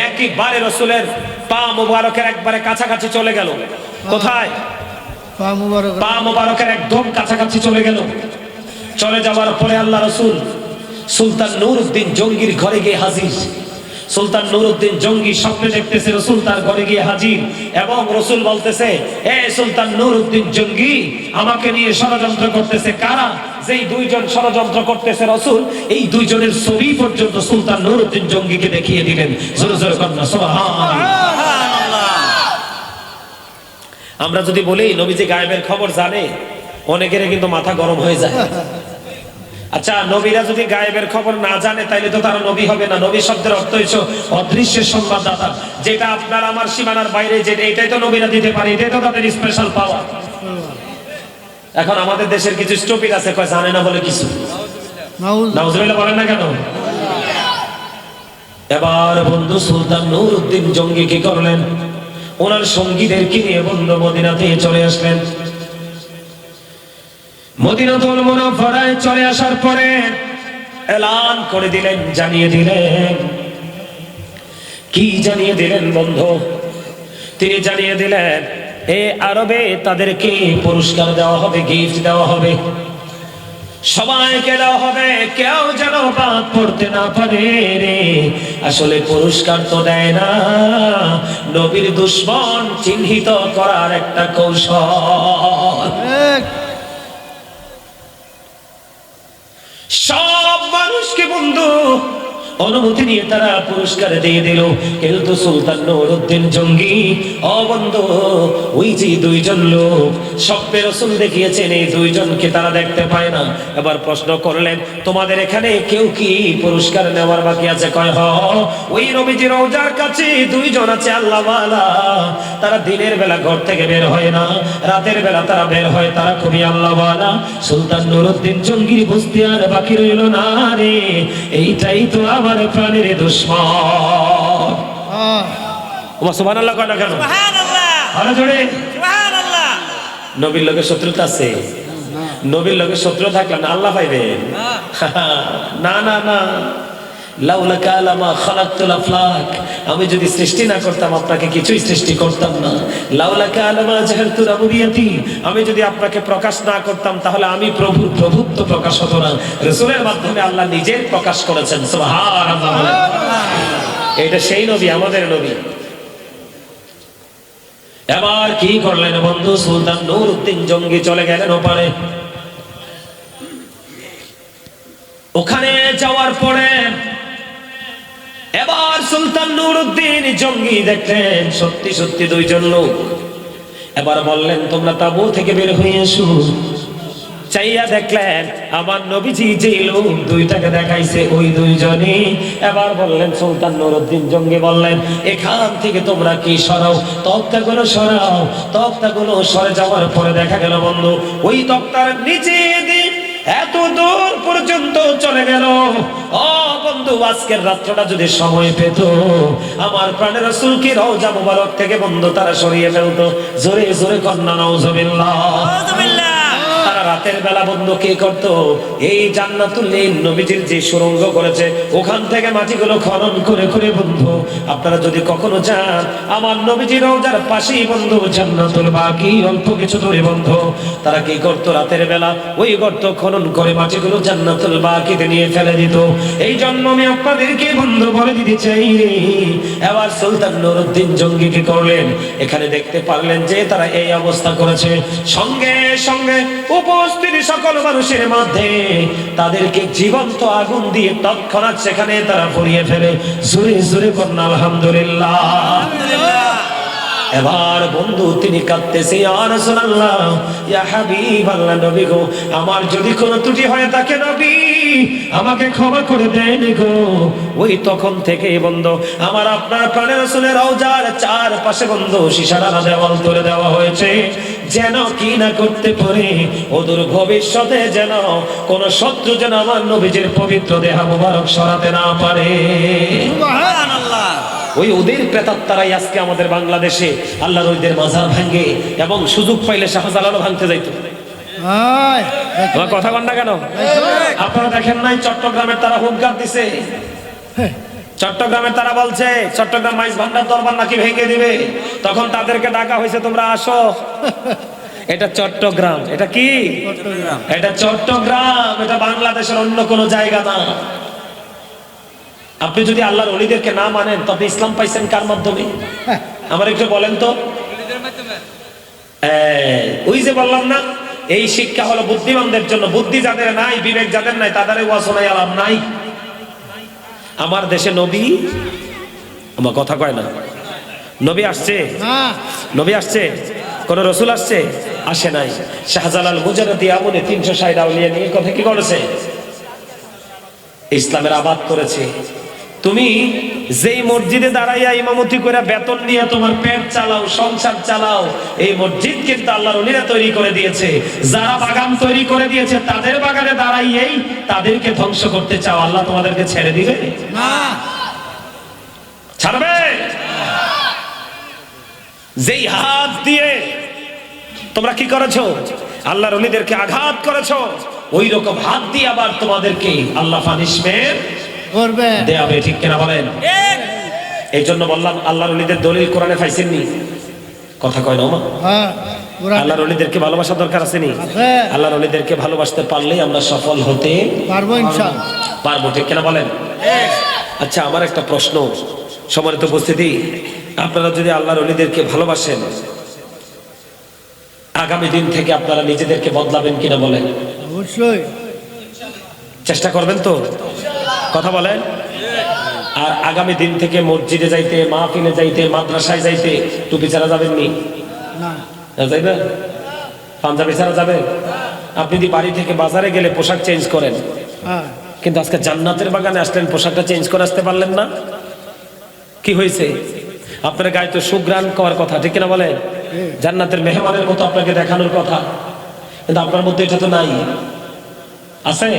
একেবারে রাসূলের পা মুবারকের একবারে কাছাকাছি চলে গেল। কোথায়? পা মুবারকের একদম কাছাকাছি চলে গেল। চলে যাওয়ার পরে আল্লাহ রাসূল সুলতান নূরউদ্দিন জঙ্গির ঘরে গিয়ে হাজির। সুলতান নূরউদ্দিন জঙ্গি স্বপ্নে দেখতেছে রাসূল তার ঘরে গিয়ে হাজির, এবং রাসূল বলতেছে, এ সুলতান নূরউদ্দিন জঙ্গি, আমাকে নিয়ে ষড়যন্ত্র করতেছে। কারা? যেই দুইজন ষড়যন্ত্র করতেছে রাসূল, এই দুইজনের ছবি পর্যন্ত সুলতান নূরউদ্দিন জঙ্গিকে দেখিয়ে দিলেন। জোরে জোরে কন্যা সুবহানাল্লাহ। আমরা যদি বলি নবীজি গায়েবের খবর জানে, অনেকের কিন্তু মাথা গরম হয়ে যায়। আচ্ছা, নবীরা যদি গায়েবের খবর না জানে তাইলে তো তারা নবী হবে না। নবী শব্দের অর্থ হচ্ছে অদৃশ্যের সংবাদদাতা, যেটা আপনার আমার সীমানার বাইরে, যেটা এটাই তো নবীরা দিতে পারে, এটাই তো তাদের স্পেশাল পাওয়ার। এখন আমাদের দেশের কিছু স্টুপিড আছে, কয় জানে না বলে কিছু। নাউজুবিল্লাহ বলেন না কেন? এবার বন্ধু সুলতান নূরউদ্দিন জঙ্গি কি করলেন, ওনার সঙ্গীদেরকে নিয়ে বন্ধু মদিনাতে চলে আসলেন। মদিনাতুল মুনাওয়ারায় চলে আসার পরে এলান করে দিলেন, জানিয়ে দিলেন। কি জানিয়ে দিলেন বন্ধু? তিনি জানিয়ে দিলেন এ আরবে তাদেরকে পুরস্কার দেওয়া হবে, গিফট দেওয়া হবে, সবাইকে দেওয়া হবে, কেউ যেন বাদ পড়তে না পারে রে। আসলে পুরস্কার তো দেয় না, নবীর দুশমন চিহ্নিত করার একটা কৌশল। সব মানুষকে বন্ধু অনুমতি নিয়ে তারা পুরস্কার দিয়ে দিল, কিন্তু সুলতান নূরউদ্দিন জঙ্গি বন্ধু ওই যে দুইজন লোক স্বপ্নে রাসূল দেখিয়েছেন, এই দুইজনকে তারা দেখতে পায় না। এবার প্রশ্ন করলেন, তোমাদের এখানে কেউ কি পুরস্কার নেওয়ার বাকি আছে? কয় হ, ওই নবীজির রওজার কাছে দুইজন আছে আল্লাহওয়ালা, তারা দিনের বেলা ঘর থেকে বের হয় না, রাতের বেলা তারা বের হয়, তারা খুবই আল্লাহওয়ালা। সুলতান নূরউদ্দিন জঙ্গির বুঝতে আর বাকি রইল না রে, এইটাই তো আমার প্রাণের দুশমন। সুবহানাল্লাহ, কেন আরো জোরে সুবহানাল্লাহ। নবীর লোকের শত্রুতা আছে? নবীর লোকের শত্রু থাকলে না আল্লাহ পাইবেন? না না না, লাউলাকা লামা খালাকতুল আফলাক, আমি যদি সৃষ্টি না করতাম আপনাকে কিছুই সৃষ্টি করতাম না। লাউলাকা লামা জাহালতু রাবুবিয়াতি, আমি যদি আপনাকে প্রকাশ না করতাম তাহলে আমি প্রভুর প্রভুত্ব প্রকাশ হতো না। রাসূলের মাধ্যমে আল্লাহ নিজে প্রকাশ করেছেন। সুবহানাল্লাহ, এটা সেই নবী, আমাদের নবী। এবার কি করলেন বন্ধু? সুলতান নূরউদ্দিন জঙ্গি চলে গেলেন ওপারে। ওখানে যাওয়ার পরে এবার সুলতান নূরউদ্দিন জঙ্গি দেখলেন সত্যি সত্যি দুইজন লোক। এবার বললেন, তোমরা তাঁবু থেকে বের হয়ে এসো। চাইয়া দেখলেন আমার নবীজি যে লোক দুইটাকে দেখাইছে ওই দুইজনই। এবার বললেন, সুলতান নূরউদ্দিন জঙ্গি বললেন, এখান থেকে তোমরা কি সরাও, তক্তাগুলো সরাও। তক্তাগুলো সরে যাওয়ার পরে দেখা গেল বন্ধু ওই তক্তার নিচে দিয়ে এত দূর পর্যন্ত চলে গেল। ও বন্ধু, আজকের রাত্রটা যদি সময় পেত, আমার প্রাণের রাসূলকে রওজা মুবারক থেকে বন্ধু তারা সরিয়ে ফেলতো। জোরে জোরে কন্যা নাউজুবিল্লাহ। তারা রাতের বেলা বন্ধু কি করতো, এই জান্নাতুল নবীজির যে সুড়ঙ্গ করেছে ওখান থেকে মাটিগুলো খনন করে করে বন্ধু, আপনারা যদি কখনো যান আমার নবীজির রওজার পাশেই বন্ধু জান্নাতুল বাকি অল্প কিছু দূরে বন্ধু, তারা কি করতো রাতের বেলা ওই গর্ত খনন করে মাটিগুলো জান্নাতুল বাকিতে নিয়ে ফেলে দিত। এই জন্য আমি আপনাদেরকে বন্ধু বলে দিতে চাই রে। এবার সুলতান নূরউদ্দিন জঙ্গি কি করলেন, এখানে দেখতে পারলেন যে তারা এই অবস্থা করেছে, সঙ্গে সঙ্গে উপস্থিত সকল মানুষের মধ্যে তাদেরকে জীবন্ত আগুন দিয়ে তৎক্ষণাৎ সেখানে তারা পুড়িয়ে ফেলে। জোরে জোরে বলুন আলহামদুলিল্লাহ। এবার বন্ধু তিনি কাঁদতেছে, ইয়া রাসূলুল্লাহ, ইয়া হাবিবাল্লাহ, নবী গো, আমার যদি কোনো ত্রুটি হয়ে থাকে নবী আমাকে ক্ষমা করে দেন গো। ওই তখন থেকে বন্ধু আমার আপনার প্রাণের রাসূলের রওজার চারপাশে বন্ধু সীসার দেওয়াল তুলে দেওয়া হয়েছে, যেন কি না করতে পারে অদূর ভবিষ্যতে যেন কোন শত্রু যেন আমার নবীজির পবিত্র দেহ মুবারক সরাতে না পারে। সুবহানাল্লাহ। ওই ওদের প্রেতাত্মারাই আজকে আমাদের বাংলাদেশে আল্লাহর ওইদের মাজার ভাঙে এবং সুযোগ পাইলে শাহজালালও ভাঙতে যাইতো। কথা কন না কেন? আপনারা দেখেন নাই চট্টগ্রামের তারা হুঙ্কার দিছে, চট্টগ্রামের তারা বলছে চট্টগ্রাম মাইজ ভান্ডার দরবার নাকি ভেঙে দিবে। তখন তাদেরকে ডাকা হয়েছে, তোমরা আসো। এটা চট্টগ্রাম, এটা কি? এটা চট্টগ্রাম, এটা বাংলাদেশের অন্য কোনো জায়গা না। আপনি যদি আল্লাহর ওলিদেরকে না মানেন তবে ইসলাম পাইছেন কার মাধ্যমে? আমার একটু বলেন তো। ওই যে বললাম না, এই শিক্ষা হলো বুদ্ধিমানদের জন্য। বুদ্ধি যাদের নাই, বিবেক যাদের নাই, তাদের ওয়াসনায় আলাপ নাই। আমার দেশে নবী, আমার কথা কয় না, নবী আসছে, নবী আসছে। কোন রসুল আসছে? আসে নাই। শাহজালাল মুজাররদি আমলে 360 আউলিয়া নিয়ে কথা কি করেছে? ইসলামের আবাদ করেছে। তুমি যেই মসজিদে দাঁড়াইয়া ইমামতি করে বেতন নিয়ে তোমার পেট চালাও, সংসার চালাও, এই মসজিদ কিন্তু আল্লাহর ওলিরা তৈরি করে দিয়েছে। যারা বাগান তৈরি করে দিয়েছে তাদের বাগানে দাঁড়াইয়েই তাদেরকে ধ্বংস করতে চাও, আল্লাহ তোমাদেরকে ছেড়ে দিবে না। ছাড়বে? যেই হাত দিয়ে তোমরা কি করেছো? আল্লাহর ওলিদেরকে আঘাত করেছো, ওই রকম হাত দিয়ে আবার তোমাদেরকে আল্লাহ পানিশমেন্ট করবে। দেবে। ঠিক কিনা বলেন? এই জন্য বললাম আল্লাহর ওলিদের দলিল কোরআনে পাইছেননি? কথা কয় না মা? হ্যাঁ, কোরআন আল্লাহর ওলিদেরকে ভালোবাসা দরকার আছে নি? আছে। আল্লাহর ওলিদেরকে ভালোবাসতে পারলেই আমরা সফল হতে পারবো ইনশাআল্লাহ। পারবো। ঠিক কিনা বলেন? আচ্ছা, আমার একটা প্রশ্ন, সম্মানিত উপস্থিতি, আপনারা যদি আল্লাহর ওলিদেরকে ভালোবাসেন, আগামী দিন থেকে আপনারা নিজেদেরকে বদলাবেন কিনা বলেন? অবশ্যই। চেষ্টা করবেন তো? কথা বলেন। আর আগামী দিন থেকে মসজিদে যাইতে, মাহফিলে যাইতে, মাদ্রাসায় যাইতে টুপি ছাড়া যাবেন নি? না। যাইবেন? পাঞ্জাবি ছাড়া যাবেন? আপনি যদি বাড়ি থেকে বাজারে গেলে পোশাক চেঞ্জ করেন, হ্যাঁ, কিন্তু আজকে জান্নাতের বাগানে আসলেন, পোশাকটা চেঞ্জ করে আসতে পারলেন না, কি হয়েছে? আপনার গায়ে তো সুঘ্রাণ করার কথা, ঠিক কিনা বলেন? জান্নাতের মেহমানের মতো আপনাকে দেখানোর কথা, কিন্তু আপনার মধ্যে এটা তো নাই। আছে?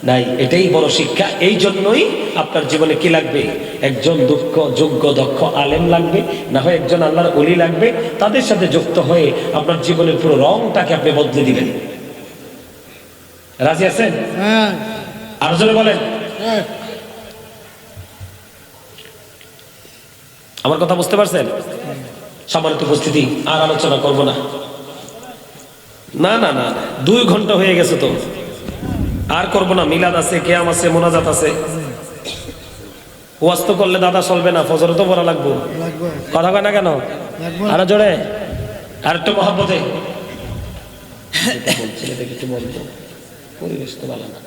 নাই। এটাই বড় শিক্ষা। এই জন্যই আপনার জীবনে কি লাগবে? একজন যোগ্য দক্ষ আলেম লাগবে, না হয় একজন আল্লাহর ওলি লাগবে। তাদের সাথে যুক্ত হয়ে আপনার জীবনের পুরো রংটাকে আপনি বদলে দিবেন। রাজি আছেন? হ্যাঁ, আর জোরে বলেন। হ্যাঁ। আমার কথা বুঝতে পারছেন? সম্মানিত উপস্থিতি, আর আলোচনা করব না। না না না, 2 ঘন্টা হয়ে গেছে তো, আর করব না। মিলাদ আছে, কিয়াম আছে, মোনাজাত আছে। ওয়াজ তো করলে দাদা চলবে না, ফজর তো পড়া লাগবে। লাগবে। কথা কয় না কেন? লাগবে। আরো জোরে, আর একটু মহব্বতে ছেলেটাকে একটু বলবো, পরিবেশ তো ভালো না।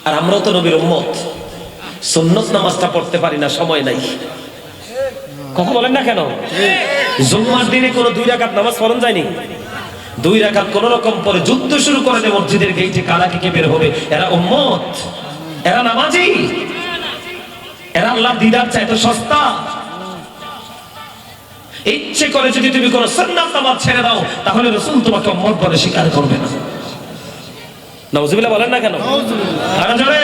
আর আমরাও তো নবীর উম্মত, সুন্নত নামাজটা পড়তে পারি না, সময় নাই। কথা বলেন না কেন? জুম্মার দিনে কোনো 2 রাকাত নামাজ পড়ন যায়নি? 2 রাকাত কোন রকম পরে যুদ্ধ শুরু করে দেয় মসজিদের গেটে, কারা কে বের হবে। এরা উম্মত, এরা নামাজি, এরা আল্লাহ দিদার চাইতে সস্তা। ইচ্ছে করে যদি তুমি কোন সুন্নাত নামাজ ছেড়ে দাও, তাহলে রাসূল তোমাকে উম্মত বলে স্বীকার করবে না। নাউজুবিল্লাহ বলেন না কেন? আরে জোরে।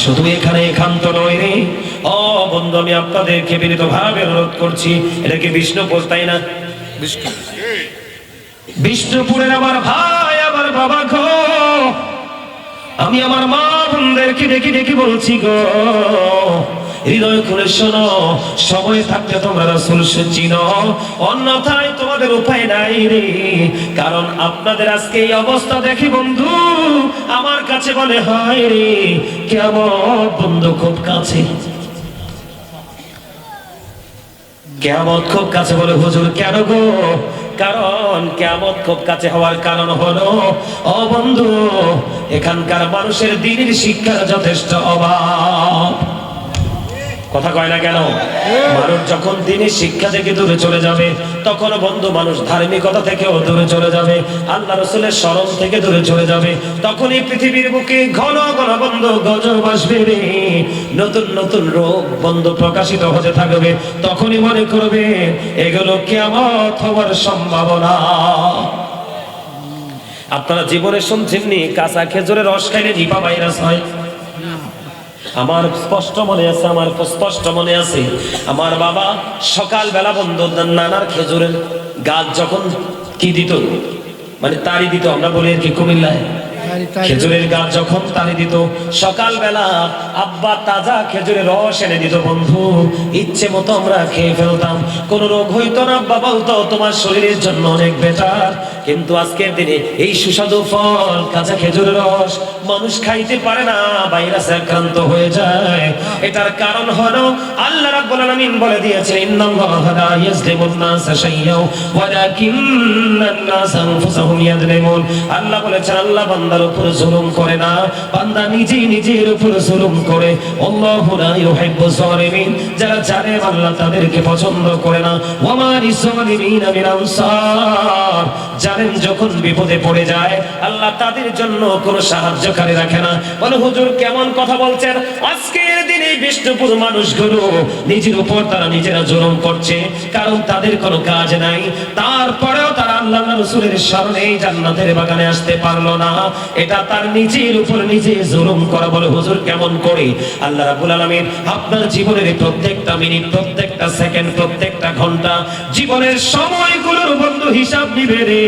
শুধু এখানে একান্ত নয় রে ও বন্ধু, আমি আপনাদেরকে বিনীতভাবে অনুরোধ করছি, এটা কি বিষ্ণুপুর তাই না? বিষ্ণুপুরের আমার ভাই, আমার বাবা গো, আমি আমার মা বোনদেরকে ডেকে ডেকে বলছি গো, হৃদয় খুলে শোনো, সময় থাকতে তোমরা রাসূল চিনো, অন্যথায় তোমাদের উপায় নাই রে। কারণ আপনাদের আজকে এই অবস্থা দেখি বন্ধু, আমার কাছে মনে হয় রে কিয়ামত বন্ধু খুব কাছে। কিয়ামত খুব কাছে। বলে হুজুর কেন গো? কারণ কিয়ামত খুব কাছে হওয়ার কারণ হলো, ও বন্ধু, এখানকার মানুষের দ্বীনের শিক্ষার যথেষ্ট অভাব। কথা কয় না কেন? মানুষ যখন দ্বীনের শিক্ষা থেকে দূরে চলে যাবে, তখন বন্ধু মানুষ ধার্মিকতা থেকেও দূরে চলে যাবে, আল্লাহ রাসূলের শরণ থেকে দূরে চলে যাবে। তখন এই পৃথিবীর বুকে ঘন ঘন বন্ধ গজব আসবে রে, নতুন নতুন রোগ বন্ধ প্রকাশিত হতে থাকবে। তখনই মনে করবে এগুলো কিয়ামত হওয়ার সম্ভাবনা। আপনারা জীবনে শুনছেননি কাঁচা খেজুরের রস খাইলে জিহ্বা ভাইরাস হয়? আমার স্পষ্ট মনে আছে, আমার বাবা সকালবেলা বন্ধু নানার খেজুরের গাছ যখন কি দিত, মানে তারি দিত, আমরা বলি আর কি কুমিল্লায়, খেজুরের গাছ যখন তারি দিত, সকালবেলা আব্বা তাজা খেজুরের রস এনে দিত বন্ধু, ইচ্ছে মতো আমরা খেয়ে ফেলতাম, কোনো রোগ হইতো না। আব্বা বলতো তোমার শরীরের জন্য অনেক বেটার। কিন্তু আজকের দিনে এই সুস্বাদু ফল কাঁচা খেজুরের রস মানুষ খাইতে পারে না, ভাইরাসে আক্রান্ত হয়ে যায়। এটার কারণ হলো আল্লাহ রাব্বুল আলামিন বলে দিয়েছেন, ইন্নাল্লাহা লা ইয়াজলিমুন নাসা শাইয়্যান ওয়ালাকিন্নান নাসা আনফুসাহুম ইয়াজলিমুন। আল্লাহ বলেছেন, আল্লাহ বান্দা বান্দার উপর জুলুম করে না, বান্দা নিজেই নিজের উপর জুলুম করে। আল্লাহু লা ইউহিব্বুজ জালিমিন, যারা জালেম আল্লাহ তাদেরকে পছন্দ করে না। ওয়া মা লিজ-জালিমিনা মিন আনসার, জালেম যখন বিপদে পড়ে যায় আল্লাহ তাদের জন্য কোনো সাহায্যকারী রাখে না। বলে হুজুর কেমন কথা বলছেন? আজকের দিনে বিষ্ণুপুর মানুষগুলো নিজের উপর তারা নিজেরা জুলুম করছে, কারণ তাদের কোনো কাজ নাই, তারপরেও তারা আল্লাহ রাসূলের শরণে জান্নাতের বাগানে আসতে পারলো না। এটা তার নিজের উপর নিজে জুলুম করা। বলে হুজুর কেমন করে? আল্লাহ রাব্বুল আলামিন আপনার জীবনের প্রত্যেকটা মিনিট, প্রত্যেকটা সেকেন্ড, প্রত্যেকটা ঘন্টা, জীবনের সময়গুলোর বন্ধু হিসাব নিবে রে।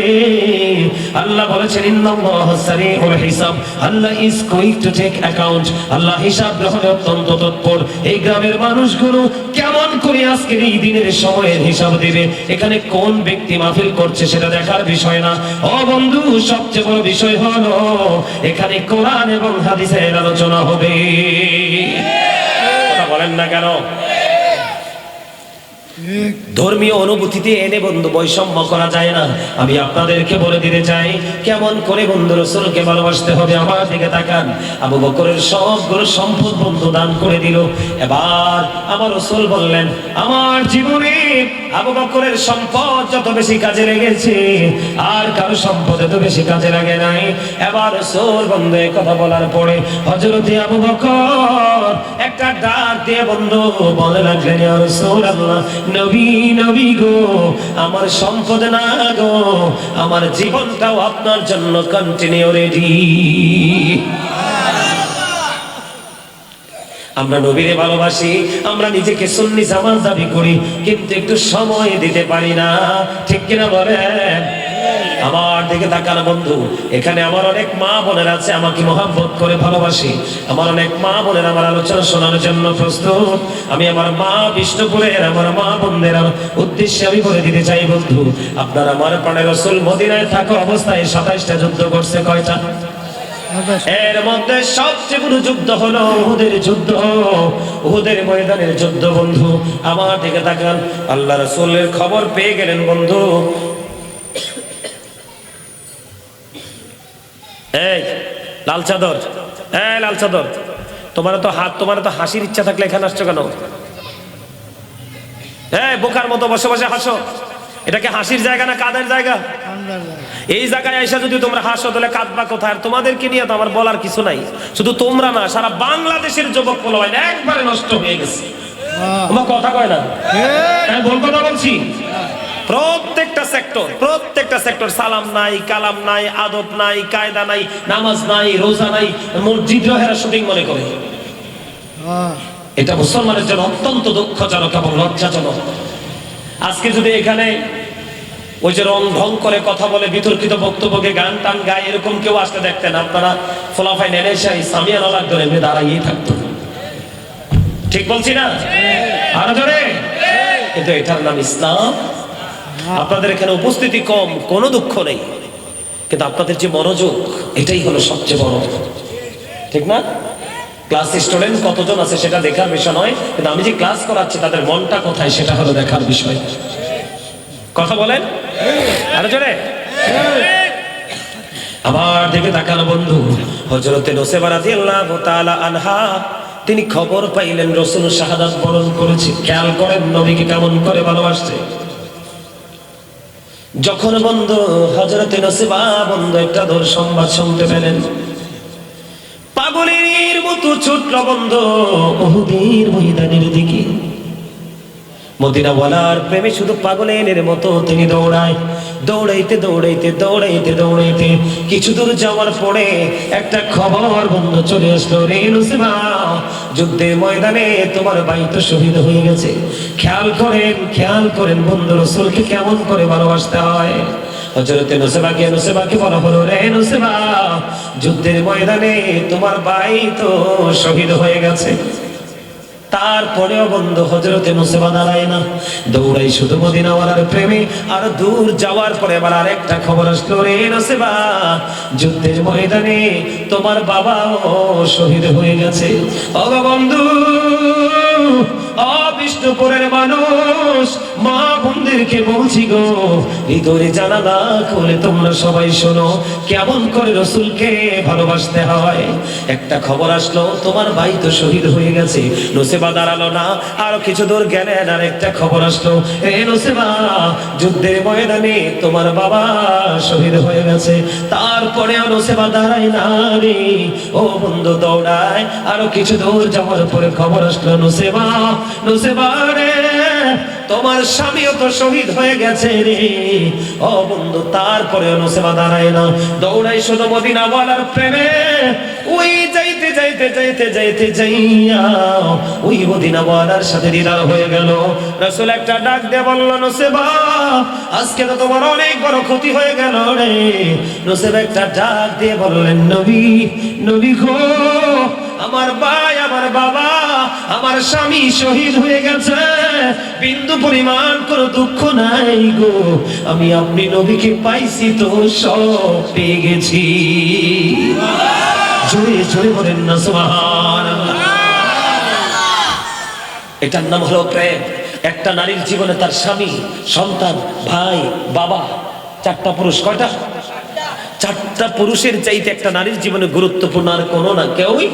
আল্লাহ বলেছেন ইন্নাল্লাহা সারিউল হিসাব, Allah is quick to take account. আল্লাহ হিসাব গ্রহণে অত্যন্ত তৎপর। এই গ্রামের মানুষগুলো কেমন করে আজকের এই দিনের সময়ের হিসাব দিবে, এখানে কোন ব্যক্তি মাহফিল করছে সেটা দেখার বিষয় না। ও বন্ধু, সবচেয়ে বড় বিষয় হলো এখানে কোরআন এবং হাদিসের আলোচনা হবে। কথা বলেন না কেন? ধর্মীয় অনুভূতিতে এনে বন্ধু বৈষম্য করা যায় না। আমি আপনাদেরকে বলে দিতে চাই কেমন করে বন্ধু রাসূলকে ভালোবাসতে হবে। আমার দিকে তাকান, আবু বকরের সবগুলো সম্পদ বন্ধু দান করে দিল। এবার আমার রাসূল বললেন, আমার জীবনে আবু বকরের সম্পদ যত বেশি কাজে লেগেছে আর কারো সম্পদ এত বেশি কাজে লাগে নাই। এবার রাসূল বন্ধু এই কথা বলার পরে হযরত আবু বকর একটা ডাক দিয়ে বন্ধু বলে লাগলেন, ইয়া রাসূলুল্লাহ, নবী নবী গো, আমার সম্পদ না গো, আমার জীবনটাও আপনার জন্য কন্টিনিউ রেডি। আমরা নবীরে ভালোবাসি, আমরা নিজেকে সুন্নি জামাত দাবি করি, কিন্তু একটু সময় দিতে পারি না, ঠিক কিনা বলেন? আমার দিকে তাকান বন্ধু, এখানে আমার অনেক মা বোনের আছে আমাকে মহব্বত করে ভালোবাসি। আমার অনেক মা বোনের আমার আলোচনা শোনার জন্য প্রস্তুত। আমি আমার মা বিষ্ণুপুরের আমার মা বোনদের উদ্দেশ্যে আমি বলে দিতে চাই বন্ধু, আপনার আমার প্রাণের রাসূল মদিনায় থাকা অবস্থায় 27টা যুদ্ধ করছে। কয়টা? এর মধ্যে সবচেয়ে বড় যুদ্ধ হলো উহুদের যুদ্ধ, উহুদের ময়দানের যুদ্ধ। বন্ধু আমার দিকে তাকান, আল্লাহ রাসূলের খবর পেয়ে গেলেন বন্ধু। এই লাল চাদর, এই লাল চাদর, তোমার তো হাসির ইচ্ছা থাকলে এখানে আসছো কেন? এই বোকার মতো বসে বসে হাসো। এটা কি হাসির জায়গা না কাঁদার জায়গা? এই জায়গায় এসে যদি তোমরা হাসো তাহলে কাঁদবা কোথায়? আর তোমাদেরকে নিয়ে তো আমার বলার কিছু নাই। শুধু তোমরা না, সারা বাংলাদেশের যুবক পোলাপান একবারে নষ্ট হয়ে গেছে। তোমার কথা কয় না, ভুল কথা বলছি? প্রত্যেকটা সেক্টর সালাম নাই, কালাম নাই, আদব নাই, কায়দা নাই, নামাজ নাই, রোজা নাই, মসজিদ হেরা শুটিং মনে করে। এটা মুসলমানের জন্য অত্যন্ত দুঃখজনক এবং লজ্জাজনক। আজকে যদি এখানে ওই যে রং ঢং করে কথা বলে, বিতর্কিত বক্তব্যকে গান টান গায়, এরকম কেউ আসতে দেখতেন আপনারা, ফলাফাই নেনে সেই সামিয়ান আলাদা ধরে এমনি দাঁড়াইয়েই থাকতো। ঠিক বলছি না? আরো জোরে। কিন্তু এটার নাম ইসলাম। আপনাদের এখানে উপস্থিতি কম, কোনো দুঃখ নেই, কিন্তু আপনাদের যে মনোযোগ, এটাই হলো সবচেয়ে বড়, ঠিক না? ক্লাস স্টুডেন্ট কতজন আছে সেটা দেখার বিষয় নয়, কিন্তু আমি যে ক্লাস করাচ্ছি তাদের মনটা কোথায় সেটা হলো দেখার বিষয়। কথা বলেন আরো জোরে। আবার দেখে তাকানো বন্ধু, হযরতে নুসাইবা রাদিয়াল্লাহু তাআলা আনহা, তিনি খবর পাইলেন রাসূল শাহাদাত বরণ করেছে। খেয়াল করেন নবীকে কেমন করে ভালোবাসছে। যখন বন্ধু হযরতে নুসাইবা বন্ধু একটা দুঃসংবাদ শুনতে পেলেন, পাগলের মতো ছুটল বন্ধু উহুদের ময়দানের দিকে। মদিনাওয়ালার প্রেমে শুধু পাগলের মতো তিনি দৌড়ায়। দৌড়াইতে কিছু দূর যাওয়ার পরে একটা খবর বন্ধু চলে আসলো, রে নুসাইবা, যুদ্ধের ময়দানে তোমার ভাই তো শহীদ হয়ে গেছে। খেয়াল করেন বন্ধু রাসূলকে কেমন করে ভালোবাসতে হয়। হযরতে নুসাইবাকে বলা হলো, রে নুসাইবা, যুদ্ধের ময়দানে তোমার ভাই তো শহীদ হয়ে গেছে। তারপরেও বন্ধু হযরতে নুসাইবা দাঁড়ায় না, দৌড়াই শুধু মদিনাওয়ালার প্রেমে। আর দূর যাওয়ার পরে আবার আরেকটা খবর আসলো, রে নুসাইবা, যুদ্ধের ময়দানে তোমার বাবাও শহীদ হয়ে গেছে। ও বন্ধু, ও বিষ্ণুপুরের মানুষ, মা বোনদেরকে বলছি গো, হৃদয়ে জানালা খুলে তোমরা সবাই শোনো কেমন করে রাসূলকে ভালোবাসতে হয়। একটা খবর আসলো, তোমার ভাই তো শহীদ হয়ে গেছে। নুসেবা দাঁড়ালো না, আরো কিছু দূর গেলেন, আর একটা খবর আসলো, এ নুসেবা, যুদ্ধের ময়দানে তোমার বাবা শহীদ হয়ে গেছে। তারপরে নুসেবা দাঁড়ায় না রে, ও বন্ধু দৌড়ায়। আরো কিছু দূর যাওয়ার পরে খবর আসলো, নুসেবা, নুসেবা রে, তোমার স্বামীও তো শহীদ হয়ে গেছে রে। ও বন্ধু, তারপরে নুসেবা দাঁড়ায় না, দৌড়াই শুধু মদিনাওয়ালার প্রেমে। ওই যাইতে যাইতে যাইতে যাইতে যাইয়া ওই মদিনাওয়ালার সাথে দিদার হয়ে গেল। রাসূল একটা ডাক দিয়ে বলল, নুসেবা, আজকে তো তোমার অনেক বড় ক্ষতি হয়ে গেল রে। নুসেবা একটা ডাক দিয়ে বললেন, নবী, নবী গো, আমার ভাই, আমার বাবা, আমার স্বামী শহীদ হয়ে গেছে, বিন্দু পরিমাণ কোনো দুঃখ নাই গো। আমি আপনি নবীকে পাইছি তো সব পেয়ে গেছি। জোরে জোরে বলেন না সুবহানাল্লাহ। এটার নাম হলো প্রেম। একটা নারীর জীবনে তার স্বামী, সন্তান, ভাই, বাবা, চারটা পুরুষ। কয়টা? চারটা পুরুষের চাইতে একটা নারীর জীবনে গুরুত্বপূর্ণ আর কোনো না কেউই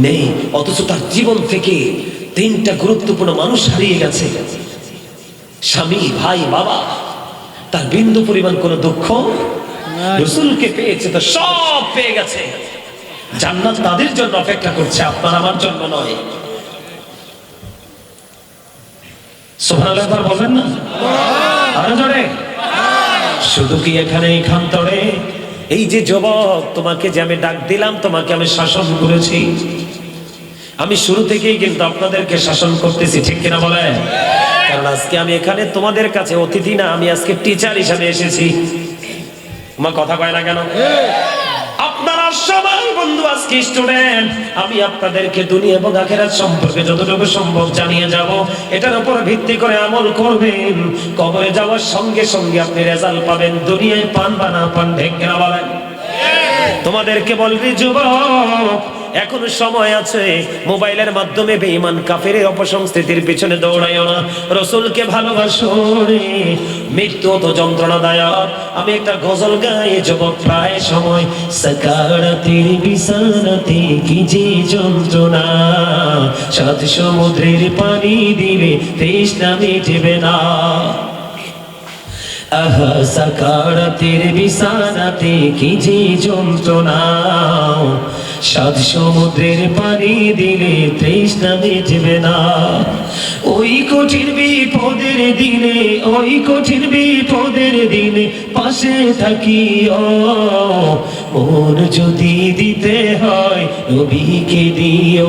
নেই। অথচ তার জীবন থেকে তিনটা গুরুত্বপূর্ণ মানুষ হারিয়ে গেছে, স্বামী, ভাই, বাবা। তার বিন্দু পরিমাণ কোনো দুঃখ, রাসূলকে পেয়েছে তো সব পেয়ে গেছে। জান্নাত তাদের জন্য অপেক্ষা করছে, আপনার আমার জন্য নয়। সুবহানাল্লাহ বলবেন না? আরো জোরে। শুধু কি এখানে খান্তরে? এই যে যুবক, তোমাকে যে আমি ডাক দিলাম, তোমাকে আমি শাসন করেছি, আমি শুরু থেকেই কিন্তু আপনাদেরকে শাসন করতেছি, ঠিক কিনা বলে? কারণ আজকে আমি এখানে তোমাদের কাছে অতিথি না, আমি আজকে টিচার হিসাবে এসেছি। আমার কথা কয় না কেন? আপনারা সবাই বন্ধু আজকে স্টুডেন্ট। আমি আপনাদেরকে দুনিয়া এবং আখিরাত সম্পর্কে যতটুকু সম্ভব জানিয়ে যাব। এটার উপর ভিত্তি করে আমল করবেন। কবরে যাওয়ার সঙ্গে সঙ্গে আপনি রেজাল্ট পাবেন, দুনিয়ায় পান বা না পান, ঠিক কিনা বলেন? তোমাদেরকে বলবি, যুবক, এখনো সময় আছে। মোবাইলের মাধ্যমে বেঈমান কাফেরের অপসংস্কৃতির পিছনে দৌড়াইও না, রাসূলকে ভালোবাসো রে। মৃত্যু তো যন্ত্রণাদায়ক। আমি একটা গজল গাই, যুবক, প্রায় সময়, সাকারাতের বিছানাতে কি যে যন্ত্রণা, সাত সমুদ্রের পানি দিলে তৃষ্ণা মিটবে না। আহা, সাকারাতের বিছানাতে কি যে যন্ত্রণা, সাত সমুদ্রের পানি দিলে তৃষ্ণা মিটবে না। ওই কঠিন বিপদের দিনে, ওই কঠিন বিপদের দিনে পাশে থাকিও। মন যদি দিতে হয় নবীকে দিও,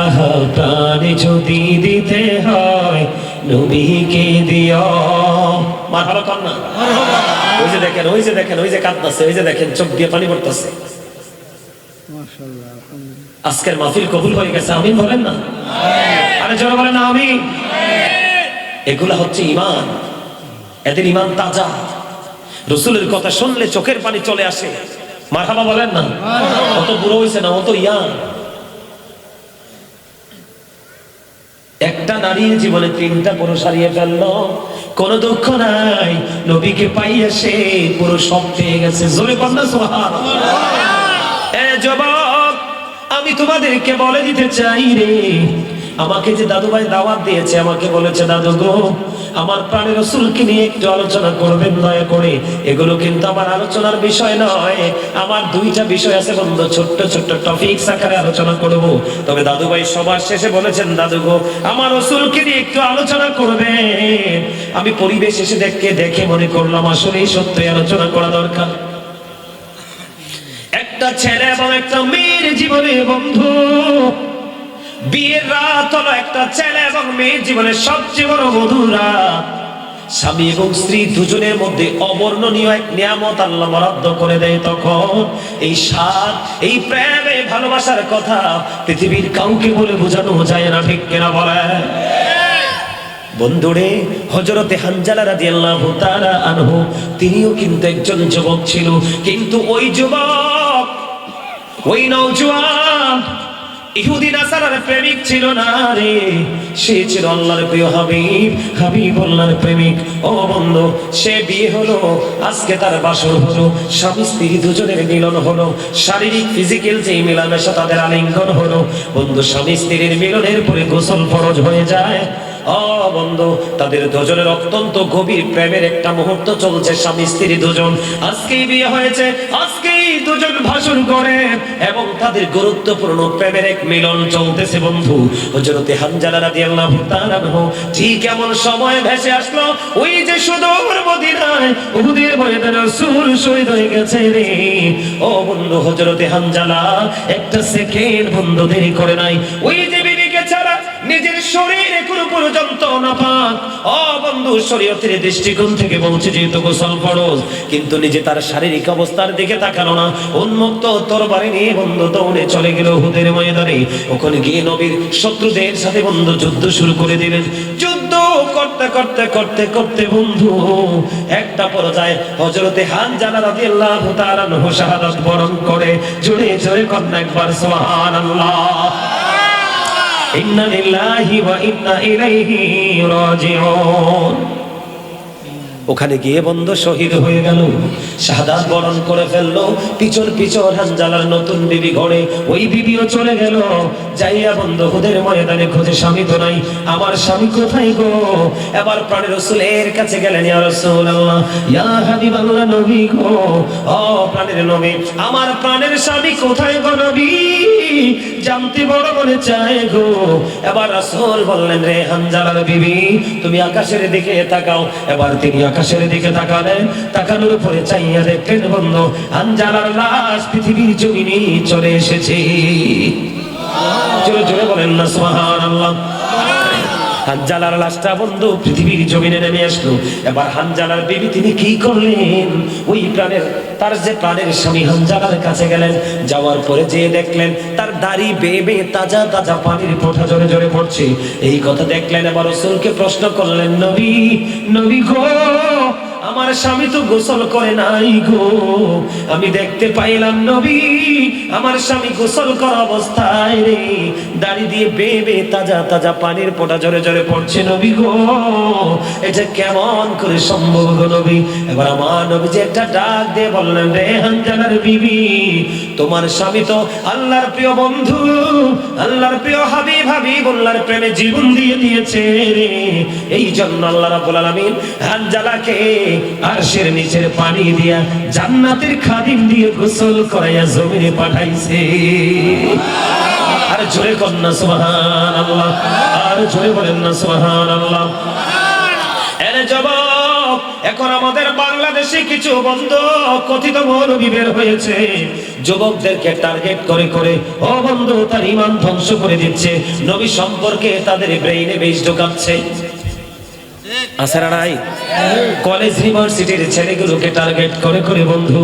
আহা, প্রাণ যদি দিতে হয় নবীকে দিও। মার ভালো কর না? ওই যে দেখেন, ওই যে দেখেন, ওই যে কাঁদতেছে, ওই যে দেখেন চোখ দিয়ে পানি পড়তেছে। মাশাআল্লাহ, আলহামদুলিল্লাহ। আজকের মাহফিল কবুল হয়ে গেছে, আমিন বলেন না? আরে জোরে বলেন না আমিন। এগুলা হচ্ছে ঈমান। এদের ঈমান তাজা। রাসূলের কথা শুনলে চোখের পানি চলে আসে। মারহাবা বলেন না? অত বুড়ো হইছে না, অত ইয়াং। একটা নারীর জীবনে তিনটা পুরুষ হারিয়ে ফেললো, কোনো দুঃখ নাই, নবীকে পাইয়ে সে পুরো সব পেয়ে গেছে। জোরে বলেন না সুবহানাল্লাহ। এ যুবক, আমি তোমাদেরকে বলে দিতে চাই রে, আমাকে যে দাদু ভাই দাওয়াত দিয়েছে, আমাকে বলেছে, দাদু গো, আমার প্রাণের রাসূলকে নিয়ে একটু আলোচনা করবেন দয়া করে। এগুলো কিন্তু আমার আলোচনার বিষয় নয়। আমার দুইটা বিষয় আছে বন্ধু, ছোট্ট ছোট্ট টপিকস আকারে আলোচনা করব। তবে দাদু ভাই সবার শেষে বলেছেন, দাদু গো, আমার রাসূলকে নিয়ে একটু আলোচনা করবেন। আমি পরিবেশ এসে দেখে মনে করলাম আসলেই সত্যি আলোচনা করা দরকার। একটা ছেলে এবং একটা মেয়ের জীবনে বন্ধু, বিয়ের রাত হলো একটা ছেলে এবং মেয়ের জীবনের সবচেয়ে বড় মধুর রাত। স্বামী এবং স্ত্রী দুজনের মধ্যে অবর্ণনীয় এক নিয়ামত আল্লাহ বরাদ্দ করে দেয়। তখন এই স্বাদ, এই প্রেম, এই ভালোবাসার কথা পৃথিবীর কাউকে বলে বোঝানো যায় না, ঠিক কিনা বলে? বন্ধুরে, হযরতে হানজালা রাদিয়াল্লাহু তাআলা আনহু, তিনিও কিন্তু একজন যুবক ছিল। কিন্তু ওই যুবক, ওই নওজোয়ান, ইহুদি নাসারার প্রেমিক ছিল না রে, সে ছিল আল্লাহর প্রিয় হাবিব, হাবিবুল্লাহর প্রেমিক। ও বন্ধু, সে বিয়ে হলো, আজকে তার বাসর হলো, স্বামী স্ত্রী দুজনের মিলন হলো, শারীরিক ফিজিক্যাল যে মেলামেশা, তাদের আলিঙ্গন হলো। বন্ধু, স্বামী স্ত্রীর মিলনের পরে গোসল ফরজ হয়ে যায়। ও বন্ধু, তাদের দুজনের অত্যন্ত গভীর প্রেমের একটা মুহূর্ত চলছে, স্বামী স্ত্রী দুজন আজকেই বিয়ে হয়েছে, আজকেই দুজন ভাষণ করে এবং তাদের গুরুত্বপূর্ণ প্রেমের এক মিলন চলতেছে। বন্ধু, হযরতে হানজালা রাদিয়াল্লাহু তাআলা আনহু ঠিক এমন সময় ভেসে আসলো, ওই যে সুদূর মদিনায় উহুদের ময়দানে রাসূল শহীদ হয়ে গেছে রে। ও বন্ধু, হযরতে হানজালা একটা সেকেন্ড বন্ধু দেরি করে নাই, ওই যে বিবিকে ছাড়া নিজের শরীরে কোনো পর্যন্ত নাপাক। ও বন্ধু, শরীয়তের দৃষ্টিকোণ থেকে বলছে যেহেতু গোসল ফরজ, কিন্তু নিজে তার শারীরিক অবস্থার দিকে তাকালো না, উন্মুক্ত তরবারি নিয়ে বন্ধু দৌড়ে চলে গেল উহুদের ময়দানে। ওখানে গিয়ে নবীর শত্রুদের সাথে বন্ধু যুদ্ধ শুরু করে দিলেন। যুদ্ধ করতে করতে করতে করতে বন্ধু একটা পর্যায়ে হযরতে হানজালা রাদিয়াল্লাহু তাআলা আনহু শাহাদাত বরণ করে। জোরে জোরে কন্যা একবার সুবহানাল্লাহ। ইন্না লিল্লাহি ওয়া ইন্না ইলাইহি রাজিউন। ওখানে গিয়ে বন্ধু শহীদ হয়ে গেল, শাহাদাত বরণ করে ফেললো। পিছন পিছন হানজালার নতুন বিবি ঘরে, ওই বিবিও চলে গেল। যাইয়া বন্ধু উহুদের ময়দানে খোঁজে, স্বামী তো নাই, আমার স্বামী কোথায় গো? এবার প্রাণের রাসূলের কাছে গেলেন, ইয়া রাসূলুল্লাহ, ইয়া হাবিবাল্লাহ, নবী গো, ও প্রাণের নবী, আমার প্রাণের স্বামী কোথায় গো নবী? জানতে বড় মনে চায় গো। এবার রাসূল বললেন, রে হানজালার বিবি, তুমি আকাশের দিকে তাকাও। এবার তিনি আকাশের দিকে তাকালেন, তাকানোর পরে চাইয়া দেখলেন বন্ধু হানজালার লাশ পৃথিবীর জমিনে চলে এসেছে। জোরে জোরে বলেন না সুবহানাল্লাহ। হানজালার লাশটা বন্ধু পৃথিবীর জমিনে নেমে আসলো। এবার হানজালার বিবি তিনি কি করলেন? ওই প্রাণের, তার যে প্রাণের স্বামী হানজালার কাছে গেলেন। যাওয়ার পরে যে দেখলেন তার দাড়ি বেয়ে বেয়ে তাজা তাজা পানির ফোঁটা জোরে জোরে পড়ছে। এই কথা দেখলেন, এবার রাসূলকে প্রশ্ন করলেন, নবী, নবী গো, আমার স্বামী তো গোসল করে নাই গো, আমি দেখতে পাইলাম নবী, আমার স্বামী গোসল করা অবস্থায় রে দাড়ি দিয়ে বেয়ে বেয়ে তাজা তাজা পানির ফোঁটা জোরে জোরে পড়ছে নবী গো, এটা কেমন করে সম্ভব গো নবী? এবার আমার নবী যে একটা ডাক দিয়ে বললেন, রে হানজালার বিবি, তোমার স্বামী তো আল্লাহর প্রিয় বন্ধু, আল্লাহর প্রিয় হাবিব, হাবিবুল্লাহর প্রেমে জীবন দিয়ে দিয়েছে রে। এই জন্য আল্লাহ রাব্বুল আলামিন হানজালাকে আরশের নিচের পানি দিয়া জান্নাতের খাদিম দিয়ে গোসল করাইয়া জমিনে পাঠাইছে। আর জোরে কন্যা সুবহানাল্লাহ, আর জোরে বলেন না সুবহানাল্লাহ। এরে যুবক, এখন আমাদের বাংলাদেশে কিছু বন্ধ কথিত মৌলবী বের হয়েছে, যুবকদেরকে টার্গেট করে করে ও বন্ধু তার ঈমান ধ্বংস করে দিচ্ছে, নবী সম্পর্কে তাদের ব্রেইনে বিষ ঢোকাচ্ছে। আসারা নাই কলেজ ইউনিভার্সিটির ছেলেগুলোকে টার্গেট করে করে বন্ধু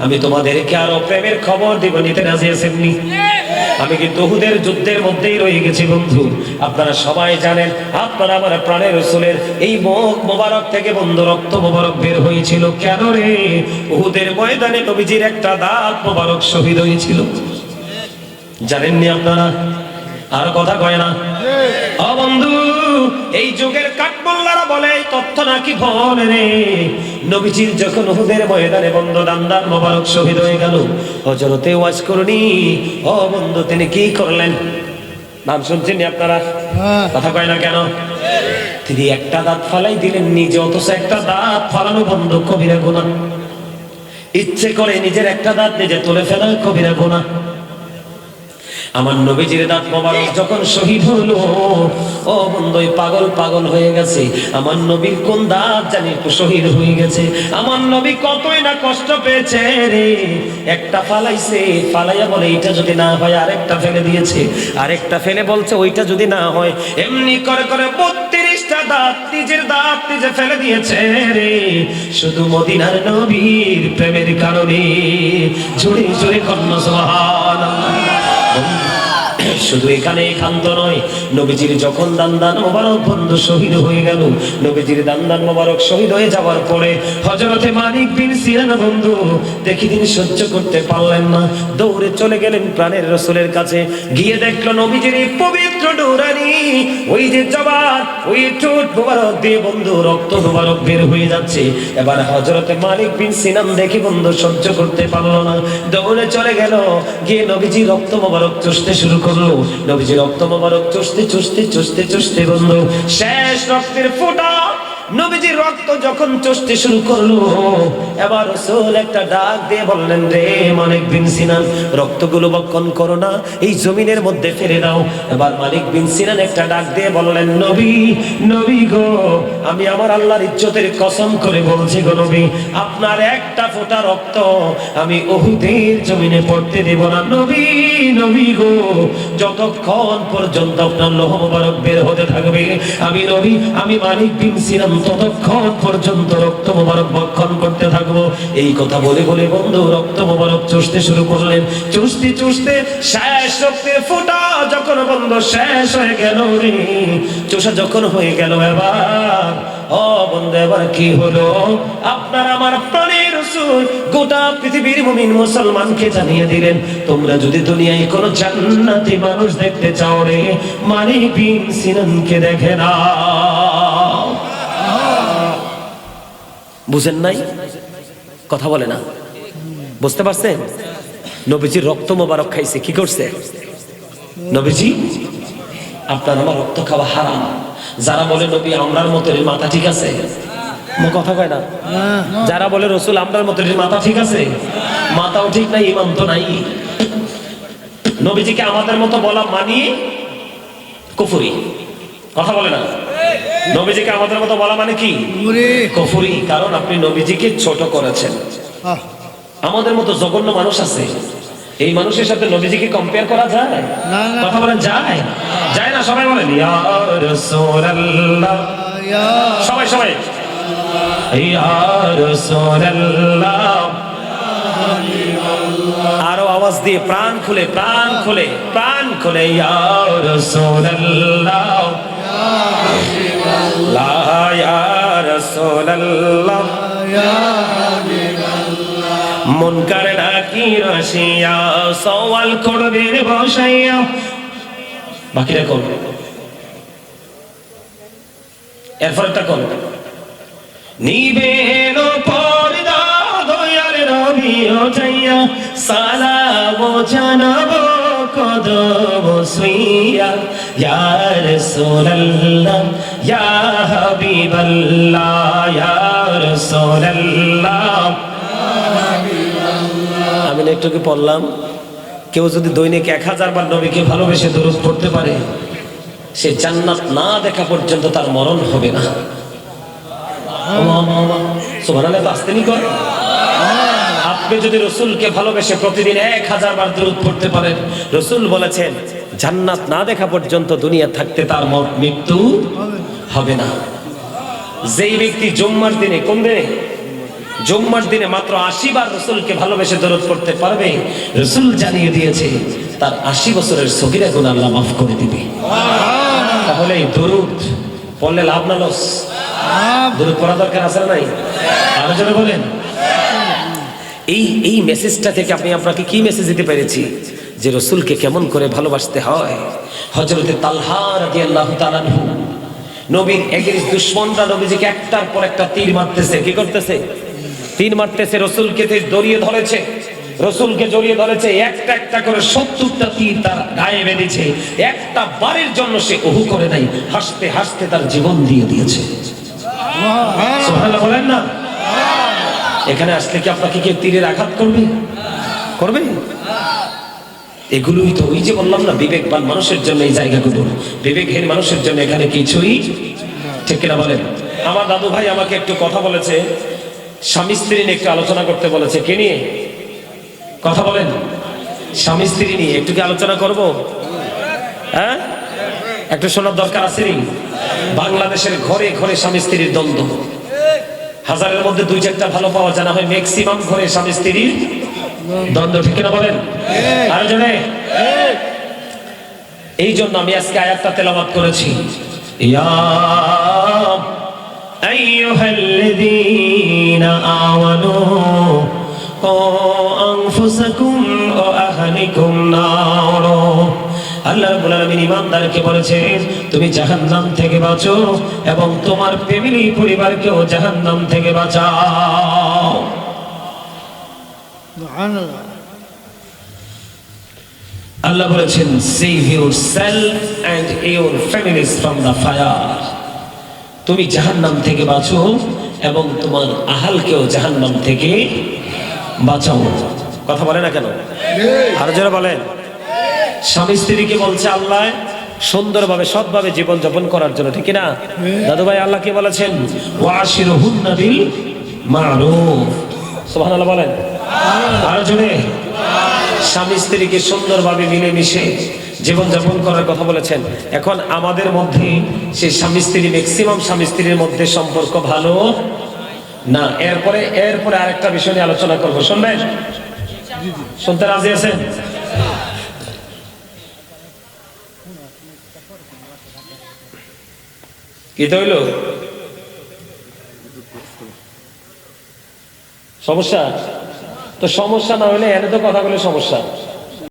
আমি তোমাদেরকে আরো প্রেমের খবর দিব, নিতে রাজি আছেননি? আমি কিন্তু উহুদের যুদ্ধের মধ্যেই রয়ে গেছি বন্ধু। আপনারা সবাই জানেন, আপনারা আমার প্রাণের রাসূলের এই মুখ মোবারক থেকে বন্ধু রক্ত মোবারক বের হয়েছিল। কেন রে? উহুদের ময়দানে নবীজির একটা দাঁত মোবারক শহীদ হয়েছিল। জানেননি আপনারা? আর কথা কয় না ও বন্ধু। এই যুগের কাঠমোল্লারা বলে এই তথ্য নাকি ভুল রে। নবীজির যখন উহুদের ময়দানে বন্ধু দান্দার মোবারক শহীদ হয়ে গেল, হযরতে ওয়াজ করনি ও বন্ধু তিনি কি করলেন? নাম শুনছেন আপনারা? কথা কয় না কেন? তিনি একটা দাঁত ফালাই দিলেন নিজে, অথচ একটা দাঁত ফালানো বন্ধু কবিরা গুনাহ। ইচ্ছে করে নিজের একটা দাঁত নিজে তুলে ফেলা কবিরা গুনাহ। আমার নবীজির দাঁত মোবারক যখন শহীদ হলো, ও বন্ধু পাগল পাগল হয়ে গেছে, আমার নবীর কোন দাঁত জানি শহীদ হয়ে গেছে। আমার নবী কতই না কষ্ট পেয়েছে রে। একটা ফালাইছে, ফালাইয়া বলে এইটা যদি না হয় আরেকটা ফেলে দিয়েছে, আরেকটা ফেলে বলছে ওইটা যদি না হয়, এমনি করে করে 32টা দাঁত নিজের দাঁত নিজে ফেলে দিয়েছে রে, শুধু মদিনার নবীর প্রেমের কারণে। জোরে জোরে কন্যা সুবহানাল্লাহ। শুধু এখানে ক্ষান্ত নয়, নবীজির যখন দান্দান মোবারক বন্ধু শহীদ হয়ে গেল, নবীজির দান্দান মোবারক শহীদ হয়ে যাওয়ার পরে হযরতে মালিক বিন সিনান বন্ধু দেখি তিনি সহ্য করতে পারলেন না, দৌড়ে চলে গেলেন প্রাণের রাসূলের কাছে। গিয়ে দেখলো নবীজির এই পবিত্র ডোরানি ওই যে জবান, ওই ঠোঁট মোবারক দিয়ে বন্ধু রক্ত মোবারক বের হয়ে যাচ্ছে। এবার হযরতে মালিক বিন সিনান দেখি বন্ধু সহ্য করতে পারলো না, দৌড়ে চলে গেল, গিয়ে নবীজি রক্ত মোবারক চুষতে শুরু করলো। নবীজি রক্ত মোবারক চুষতে বন্ধু শেষ রক্তের ফোঁটা নবীজি রক্ত যখন চুষতে শুরু করলো, এবার রাসূল একটা ডাক দিয়ে বললেন, রে মালিক বিন সিনান, রক্তগুলো বক্ষণ করো না, এই জমিনের মধ্যে ফেলে দাও। এবার মালিক বিন সিনান একটা ডাক দিয়ে বললেন, নবী গো, আমি আমার আল্লাহর ইজ্জতের কসম করে বলছি গো নবী, আপনার একটা ফোঁটা রক্ত আমি উহুদের জমিনে পড়তে দেব না। নবী গো, যতক্ষণ পর্যন্ত আপনার লোহ মোবারক বের হতে থাকবে, আমি মালিক বিন সিনান ততক্ষণ পর্যন্ত রক্ত মোবারক ভক্ষণ করতে থাকবো। এই কথা বলে বলে বন্ধু রক্ত মোবারক চুষতে শুরু করলেন। চুষতে শেষ রক্তের ফোঁটা যখন বন্ধু শেষ হয়ে গেল, রে চুষা যখন হয়ে গেল, এবার বন্ধু এবার কি হলো? আপনার আমার প্রাণের রাসূল গোটা পৃথিবীর মুমিন মুসলমানকে জানিয়ে দিলেন, তোমরা যদি দুনিয়ায় কোনো জান্নাতি মানুষ দেখতে চাও, রে মালিক বিন সিনানকে দেখে না। বুঝেন নাই? কথা বলে না, বুঝতে পারছেন? নবীজির রক্ত মোবারক খাইছে, কি করছে নবীজি? আপনার আমার রক্ত খাওয়া হারাম। যারা বলে নবী আমরার মতো মাথা ঠিক আছে, কথা কয় না। যারা বলে রাসূল আমরার মতো মাথা ঠিক আছে, মাথাও ঠিক নাই, ইমান তো নাই। নবীজিকে আমাদের মতো বলা মানি কুফরি, কথা বলে না। নবীজিকে আমাদের মতো বলা মানে কি? কুফরি। কারণ আপনি নবীজিকে ছোট করেছেন। আমাদের মতো জঘন্য মানুষ আছে, এই মানুষের সাথে নবীজিকে কম্পেয়ার করা যায়? কথা বলেন, যায় না? সবাই বলেন ইয়া রাসূলুল্লাহ, সবাই ইয়া রাসূলুল্লাহ, আরো আওয়াজ দিয়ে প্রাণ খুলে ইয়া রাসূলুল্লাহ, লা ইয়া রাসূলুল্লাহ, মুনকার নাকির আসিয়া সওয়াল করবে বসাইয়া। বাকিরা কোন? এরপর একটা কোন? নিবেন পর্দা দয়ার নবী ওঠাইয়া, সালাম জানাবো কদম ছুঁইয়া, ইয়া রাসূলুল্লাহ ইয়া হাবিবাল্লাহ, ইয়া রাসূলুল্লাহ। আমি একটু কি পড়লাম, কেউ যদি দৈনিক 1000 বার নবীকে ভালোবেসে দরুদ পড়তে পারে, সে জান্নাত না দেখা পর্যন্ত তার মরণ হবে না। সুবহানাল্লাহ, আসতে নি করে। আপনি যদি রাসূলকে ভালোবেসে প্রতিদিন 1000 বার দরুদ পড়তে পারেন, রাসূল বলেছেন জান্নাত না দেখা পর্যন্ত দুনিয়া থাকতে তার মৃত্যু হবে না। যেই ব্যক্তি জুম্মার দিনে, কোন দিনে? জুম্মার দিনে মাত্র 80 বার রাসূলকে ভালোবেসে দরুদ পড়তে পারবে, রাসূল জানিয়ে দিয়েছে তার 80 বছরের সগীরা গুনাহ আল্লাহ মাফ করে দিবে। তাহলে এই দরুদ পড়লে লাভ না লস? দরুদ পড়া দরকার আছে না নাই? আরো জোরে বলেন। এই মেসেজটা থেকে আপনাকে কি মেসেজ দিতে পেরেছি? যে রাসূলকে কেমন করে ভালোবাসতে হয়। হযরতে তালহা রাদিয়াল্লাহু তাআলা নবীর এগেইনস্ট দুশমনরা নবীজিকে একটার পর একটা তীর মারতেছে। কি করতেছে? তীর মারতেছে। রাসূলকে জড়িয়ে ধরেছে, একটা করে 70টা তীর তার গায়ে বেঁধেছে। একটা বারের জন্য সে ওহু করে নাই, হাসতে হাসতে তার জীবন দিয়ে দিয়েছে। সুবহানাল্লাহ বলেন না? এখানে আসলে কি আপনাকে কি তীরের আঘাত করবে? এগুলোই তো, ওই যে বললাম না, বিবেকবান মানুষের জন্য এই জায়গাগুলো, বিবেকহীন মানুষের জন্য এখানে কিছুই। ঠিক কিনা বলেন? আমার দাদু ভাই আমাকে একটু কথা বলেছে, স্বামী স্ত্রী নিয়ে একটু আলোচনা করতে বলেছে। কে নিয়ে কথা বলেন? স্বামী স্ত্রী নিয়ে একটু কি আলোচনা করব? হ্যাঁ, একটু শোনার দরকার আছে নি? বাংলাদেশের ঘরে ঘরে স্বামী স্ত্রীর দ্বন্দ্ব, হাজারের মধ্যে 2-4টা ভালো পাওয়া জানা হয়, ম্যাক্সিমাম ঘরে স্বামী স্ত্রীর দ্বন্দ্ব। ঠিক কিনা বলেন? আরো জনে এই জন্য আমি আজকে আয়াতটা তেলাওয়াত করেছি, ইয়া আইয়ুহাল্লাযীনা আমানু ও আনফুসাকুম ও আহলিকুম নার। আল্লাহ রাব্বুল আলামিন ঈমানদারকে বলেছেন তুমি জাহান্নাম থেকে বাঁচো এবং তোমার ফ্যামিলি পরিবারকেও জাহান্নাম থেকে বাঁচাও। সুবহানাল্লাহ। আল্লাহ বলেছেন save yourself and your families from the fire। তুমি জাহান্নাম থেকে বাঁচো এবং তোমার আহালকেও জাহান্নাম থেকে বাঁচাও। কথা বলে না কেন? আরো যারা বলেন, স্বামী স্ত্রীকে বলছে আল্লাহ সুন্দরভাবে সৎভাবে জীবন যাপন করার জন্য, ঠিক না দাদু ভাই? আল্লাহ কি বলেছেন? ওয়াশিরুহুন্না বিল মারুফ। সুবহানাল্লাহ বলেন আরো জোরে। স্বামী স্ত্রীকে সুন্দরভাবে মিলেমিশে জীবন যাপন করার কথা বলেছেন। এখন আমাদের মধ্যে সেই স্বামী স্ত্রী, ম্যাক্সিমাম স্বামী স্ত্রীর মধ্যে সম্পর্ক ভালো না। এরপরে আরেকটা বিষয় নিয়ে আলোচনা করবো, শুনবেন? শুনতে রাজি আছেন? কি তো হইল সমস্যা? তো সমস্যা না হইলে এনে তো কথা বলে সমস্যা।